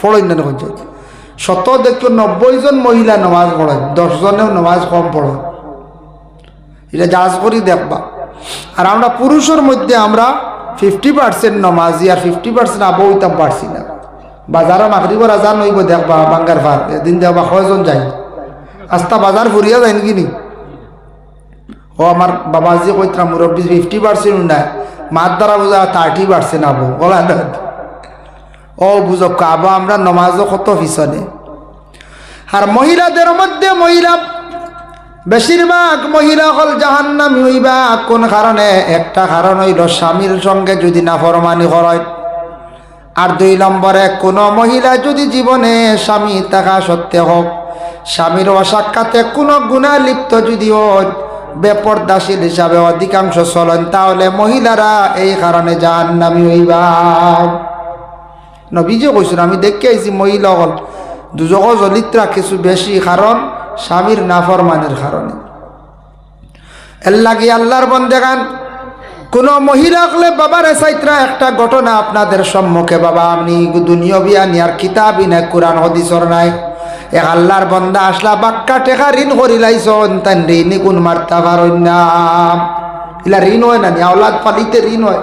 পড়েন না কইছে, শত দেখো 90 জন মহিলা নামাজ পড়েন, 10 জনেও নামাজ কম পড়েন। এটা জাজ করি দেখবা। আর আমরা পুরুষের মধ্যে আমরা 50% নামাজি আর 50% আবু হইতাম পারছি না। বাজারে মাগরিবের আজান হইব দেখবা বাঙ্গার ভার, এদিন দেখবা কয়জন যাই আস্তা বাজার ফুরিয়া যায় নাকি নি। ও আমার বাবাজি কইতরা মুরব্বী 50% না, মার দ্বারা বোঝা 30% আবু বলা না। ও বুঝক আবু আমরা নামাজও কত পিছনে। আর মহিলাদের মধ্যে বেশিরভাগ মহিলা হল জাহান্নামী হইবা। কোন কারণে? একটা কারণ হইল স্বামীর সঙ্গে যদি নাফরমানি করে। আর 2 নম্বরে কোনো মহিলা যদি জীবনে স্বামী থাকা সত্ত্বে হোক স্বামীর অসাক্ষাতে কোনো গুনাহ লিপ্ত যদি হয়, বেপরদাশীল হিসাবে অধিকাংশ চলেন, তাহলে মহিলারা এই কারণে জাহান্নামী হইবা। নবীজি কইছেন, আমি দেখে আইছি মহিলা হল দুজক জলিত্রা কিছু বেশি, কারণ স্বামীর নাফরমানের কারণে। এর লাগে আল্লাহর বন্দেগান কোন মহিলা হলে বাবার সাইত্রা একটা ঘটনা আপনাদের সম্মুখে বাবা আমি দুনিয়াবি আনি আর কিতাবই না কোরআন হাদিসর নাই। এক আল্লাহর বন্দা আসলা বাক্কা টেকা ঋণ করি লাইছন, তাই ঋণই কোন মারতা পারেন না। এলা ঋণ হয় না, আওলাদ পালিতে ঋণ হয়,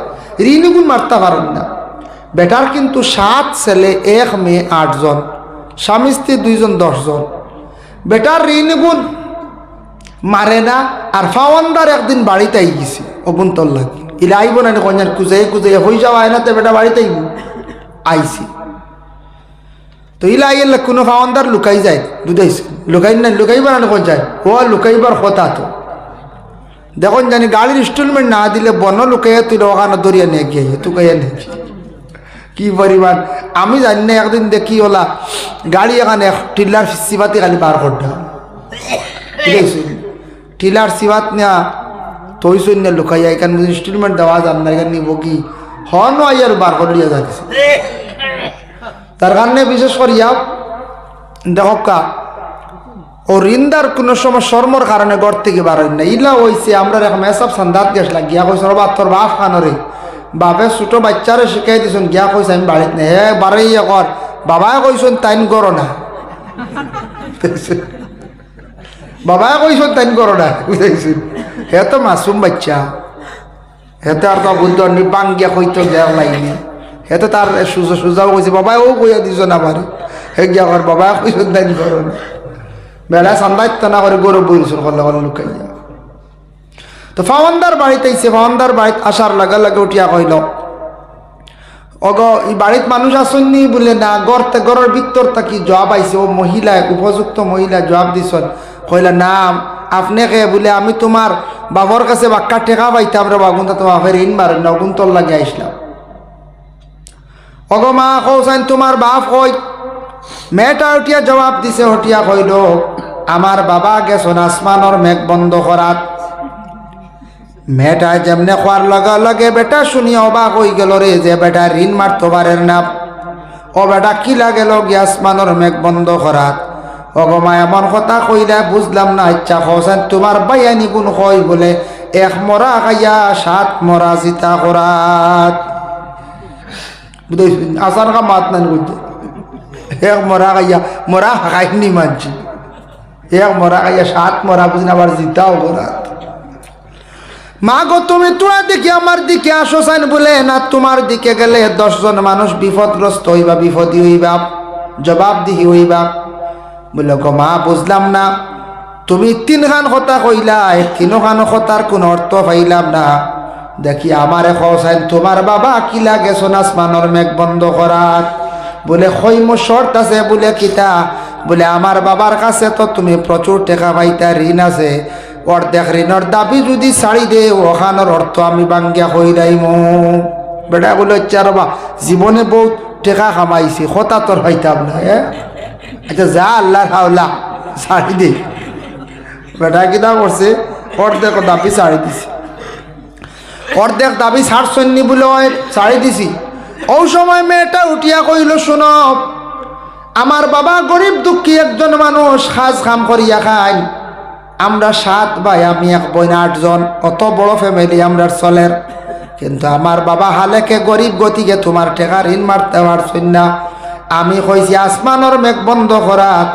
ঋণই কোন মারতা পারেন না। বেটার কিন্তু 7 ছেলে 1 মেয়ে 8 জন, স্বামী স্ত্রী 2 জন 10 জন। বেটার ঋণ গুণ মারে না। আর ফাওয়ান্দার একদিন বাড়িতে আই গেছে অগুন্তর লাগে, ইলা আইব না কন্যার কুজাই হয়ে যাওয়া হয় না, তো বেটা বাড়িতে আইছি। তো ইলা আইলে কোনো ফাওয়ান্দার লুকাই যায়, বুঝাইছে লুকাইবার না কোন যায়, ও লুকাইবার কথা। তো দেখুন জানি গাড়ির ইনস্টলমেন্ট না দিলে বন লুকাইয়া তুই ওখানে দরিয়া নিয়ে গিয়ে তুকাইয়া নিয়ে কি পরিমাণ আমি জানি না। একদিন দেখি ওলা গাড়ি এখানে টিলার সিবাতি খালি বার করটা, ঠিক আছে, টিলার সিবাত নেওয়া তৈসই না লুকাইয়া এখানে ইনস্টলমেন্ট দেওয়া যান না, এখানে নিব কি হন আর বার করে দিয়ে যাচ্ছে। তার কারণে বিশেষ করিয়া দেখা ও ঋণদার কোনো সময় শর্মর কারণে ঘর থেকে বার হয় না। ইলা হয়েছে আমরা এখন এসব সন্ধাত গেছিলাম, গিয়া কইস রবা তোর বাপ খানরে বাপে ছোট বাচ্চারে শিখাই দিছেন, গিয়া কইস আমি বাড়িতে নেই হে বাড়াই কর, বাবায় কইসন তাইন করো না, বাবায় কইসন তাইন করো না, বুঝাইছেন। হে তো মাসুম বাচ্চা, হেতে আর তো বুদ্ধ নিবাং গিয়া কইতো গিয়া লাইনে, হেতে তার সুজাও কইছে বাবায় ও কইয়া দিছ না বাড়ি, হে গিয়া কর বাবায় কইসন তাইন করো না। বেলা সান্দাইত না করে গরু বইলছেন কল্লা কল্লা লুকাইয়া। তো ফাওয়ান্দার বাড়িতে আইছে, ফাওয়ান্দার বাড়িতে আসার লাগে লাগে উঠিয়া কইল অগ এই বাড়িত মানুষ আসেননি বলে না, ঘরের ভিতর থাকি জবাব আইছে। ও মহিলা উপযুক্ত মহিলা জবাব দিছেন, কইলা না আপনি কে বলে আমি তোমার বাবার কাছে বাক্কা টেকা পাইতাম রে বাগুন, তা তোমার ঋণ মারেন না, অগুন তোর লাগে আইসলাম। অগ মা কৌসাইন তোমার বাপ কই? মেয়েটা উঠিয়া জবাব দিছে, হটিয়া কইল আমার বাবা গেছন আসমানর মেঘ বন্ধ করাত। মেয়েটা যেমনে খোয়ার লগে লগে বেটা শুনিয়া অবাক হয়ে গেল রে, যে বেটা ঋণ মারতে পারেন না। ও বেটা কি লাগেল গিয়ে আসমানর মেঘ বন্ধ করাত। অগমা এমন কথা কইলা বুঝলাম না। ইচ্ছা হোসেন তোমার বাইয়ানি গুণ কই বলে 1 মরা খাইয়া 7 মরা জিতা করাত। বুঝেছেন আসার কা মাত না বুঝতে, 1 মরা খাইয়া মরা খাইনি মানছি, 1 মরা খাইয়া 7 মরা বুঝিন আবার জিতাও করাত। মা গো তুমি তোরা দিকে আমার দিকে আসো চাইন বলে না, তোমার দিকে গেলে 10 জন মানুষ বিপদগ্রস্ত হইবা, বিপদী হইবা, জবাবদিহি হইবা। বলে গো মা বুঝলাম না, তুমি 3 খান কথা কইলা, 3 খান কথার কোন অর্থ পাইলাম না। দেখি আমার চাইন তোমার বাবা কি লাগে আসমানের মেঘ বন্ধ করার। বলে কইম শর্ত আছে। বলে কিতা? বলে আমার বাবার কাছে তো তুমি প্রচুর টাকা পাইতা, ঋণ আছে, অর্ধেক ঋণের দাবি যদি ছাড়ি দে ওখানোর অর্থ আমি বাঙ্গিয়া কই রাইম। বেটা বলে বা জীবনে বহুত টাকা কামাইছি, কথা তোর পাইতাম না। আচ্ছা যা আল্লাহ হাওলা ছাড়ি দে। বেটা কিনা করছে, অর্ধেক দাবি ছাড়ি দিছি। অর্ধেক দাবি ছাড়ছন্নি বলে ছাড়ি দিছি। ও সময় মেয়েটা উঠিয়া কইল শোনো, আমার বাবা গরিব দুঃখী একজন মানুষ, কাজ কাম করিয়া খায়, আমরা 7 ভাই, আমি 1 বোন, 8 জন, অত বড় ফ্যামিলি আমরা চলের। কিন্তু আমার বাবা হালেকে গরিব গতিকে তোমার টেকা ঋণ মারতে পারছেন না। আমি কইছি আসমানের মেঘ বন্ধ করাত।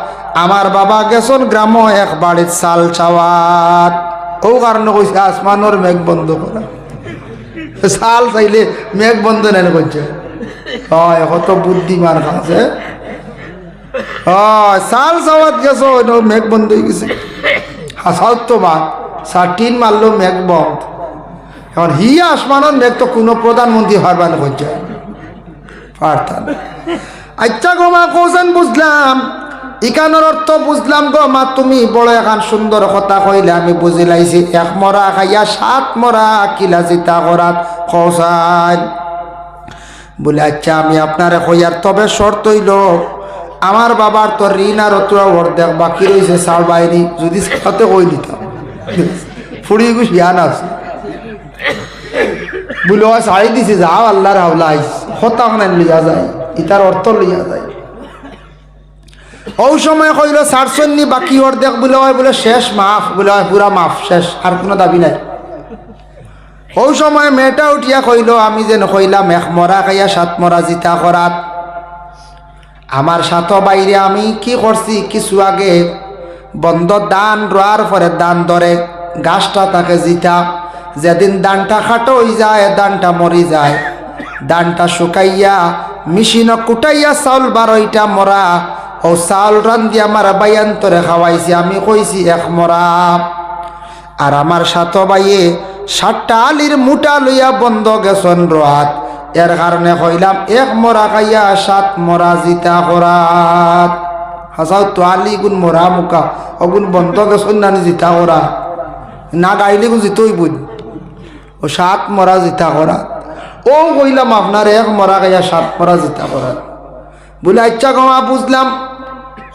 আমার বাবা গেছন গ্রাম এক বাড়ির চাল চাওয়াত, ও কারণে কইছে আসমানের মেঘ বন্ধ করা। চাল চাইলে মেঘ বন্ধ নেন করছে। হয় কত বুদ্ধিমান আছে। চাল চাওয়াত গেছ মেঘ বন্ধ হয়ে গেছে। হাসাল তো বাদ 4 মারলো মেঘ বন্ধ। এখন আসমানের মেঘ তো কোনো প্রধানমন্ত্রী হারবান করছে পারতাম। আচ্ছা গো মা কোসেন বুঝলাম, ইকানোর অর্থ বুঝলাম গো মা, তুমি বড় এখন সুন্দর কথা কইলে আমি বুঝিলাইছি। 1 মরা খাইয়া 7 মরা কিলা চিতা করাত খসান বলে। আচ্ছা আমি আপনারে কইয়ার, তবে শর্ত হইল আমার বাবার তো ঋণ আর অত অর্ধেক বাকি রয়েছে চাল বাইনি, যদি সাথে কই দিতাম ফুড়ি গুছিয়ান আছে বলে ছাড়ি দিছে, যাও আল্লাহর হাওলা আইস হতাম না লিয়া যায়, ইটার অর্থ লিয়া যায়। ওই সময় কইল 4 বাকি অর্ধেক বলে হয়, বলে শেষ মাফ, বলে হয় পুরা মাফ শেষ, আর কোনো দাবি নাই। ওই সময় মেয়েটা উঠিয়া কইল, আমি যেন কইলাম 1 মরা খাইয়া 7 মরা জিতা করাত। আমার সাথে বাইরে আমি কি করছি, কিছু আগে বন্ধ দান রোয়ার পরে দান ধরে গাছটা তাকে জিতা। যেদিন দানটা খাটো হয়ে যায়, দানটা মরি যায়, দানটা শুকাইয়া মেশিন কুটাইয়া চাউল 12টা মরা, ও চাউল রান্ধি আমার বাইয়ান্তরে খাওয়াইছি। আমি কইছি 1 মরা। আর আমার সাথে বাইয়ে 7টা আলির মুটা লইয়া বন্ধ গেছন রাত, এর কারণে কইলাম 1 মরা খাইয়া 7 মরা জিতা করাত। হাসাও তো আলি গুণ মরা মুখা অগুণ বন্ধ গেছন না জিতা করা না, গাইলে গুণ জিতই বুঝ ও 7 মরা জিতা করাত। ও কইলাম আপনার 1 মরা খাইয়া 7 মরা জিতা করাত বলে। আচ্ছা গমা বুঝলাম।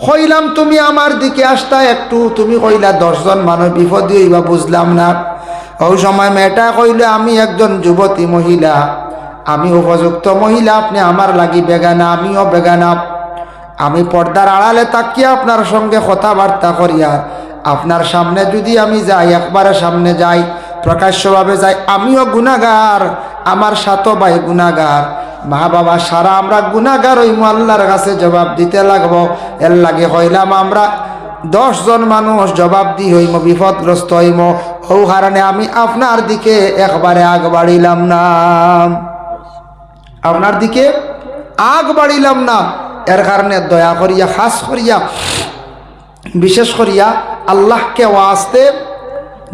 কইলাম তুমি আমার দিকে আসতা একটু, তুমি কইলা 10 জন মানুষ বিপদ হইবা, বুঝলাম না। ওই সময় মেয়েটা কইল, আমি একজন যুবতী মহিলা, আমি উপযুক্ত মহিলা, আপনি আমার লাগি বেগানা, আমিও বেগানা। আমি পর্দার আড়ালে তাকিয়ে আপনার সঙ্গে কথাবার্তা করিয়া আপনার সামনে যদি আমি যাই, একবারে সামনে যাই, প্রকাশ্যভাবে যাই, আমিও গুনাহগার, আমার সাথে ভাই গুনাহগার, মা বাবা সারা আমরা গুনাহগার হইম, আল্লাহর কাছে জবাব দিতে লাগবো। এর লাগে হইলাম আমরা 10 জন মানুষ জবাব দি হইম, বিপদগ্রস্ত হইম। ও কারণে আমি আপনার দিকে একবারে আগ বাড়িলাম না, আপনার দিকে আগ বাড়িলাম না। এর কারণে দয়া করিয়া, খাস করিয়া, বিশেষ করিয়া আল্লাহকে ওয়াস্তে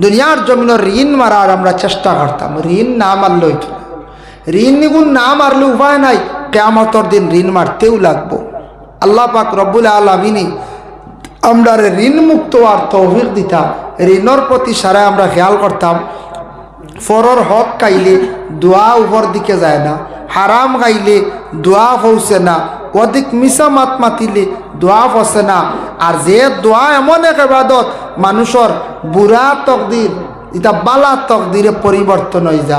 দুনিয়ার জমিন ঋণ মারার আমরা চেষ্টা করতাম। ঋণ না মারলে হইত না, ঋণ নিগুণ না মারলে উপায় নাই, কিয়ামতের দিন ঋণ মারতেও লাগবো। আল্লাহ পাক রব্বুল আলামিন আমরা ঋণ মুক্ত আর তৌফিক দিতাম, ঋণের প্রতি সারা আমরা খেয়াল করতাম। ফরর হক খাইলে দোয়া উপর দিকে যায় না, হারাম খাইলে দোয়া পৌঁছে না, অধিক মিশা মাত মাতিলে দোয়া পৌঁছে না। আর যে দোয়া এমন এক ইবাদত মানুষের বুড়া তকদির এটা বালা তকদিরে পরিবর্তন হয়ে যায়।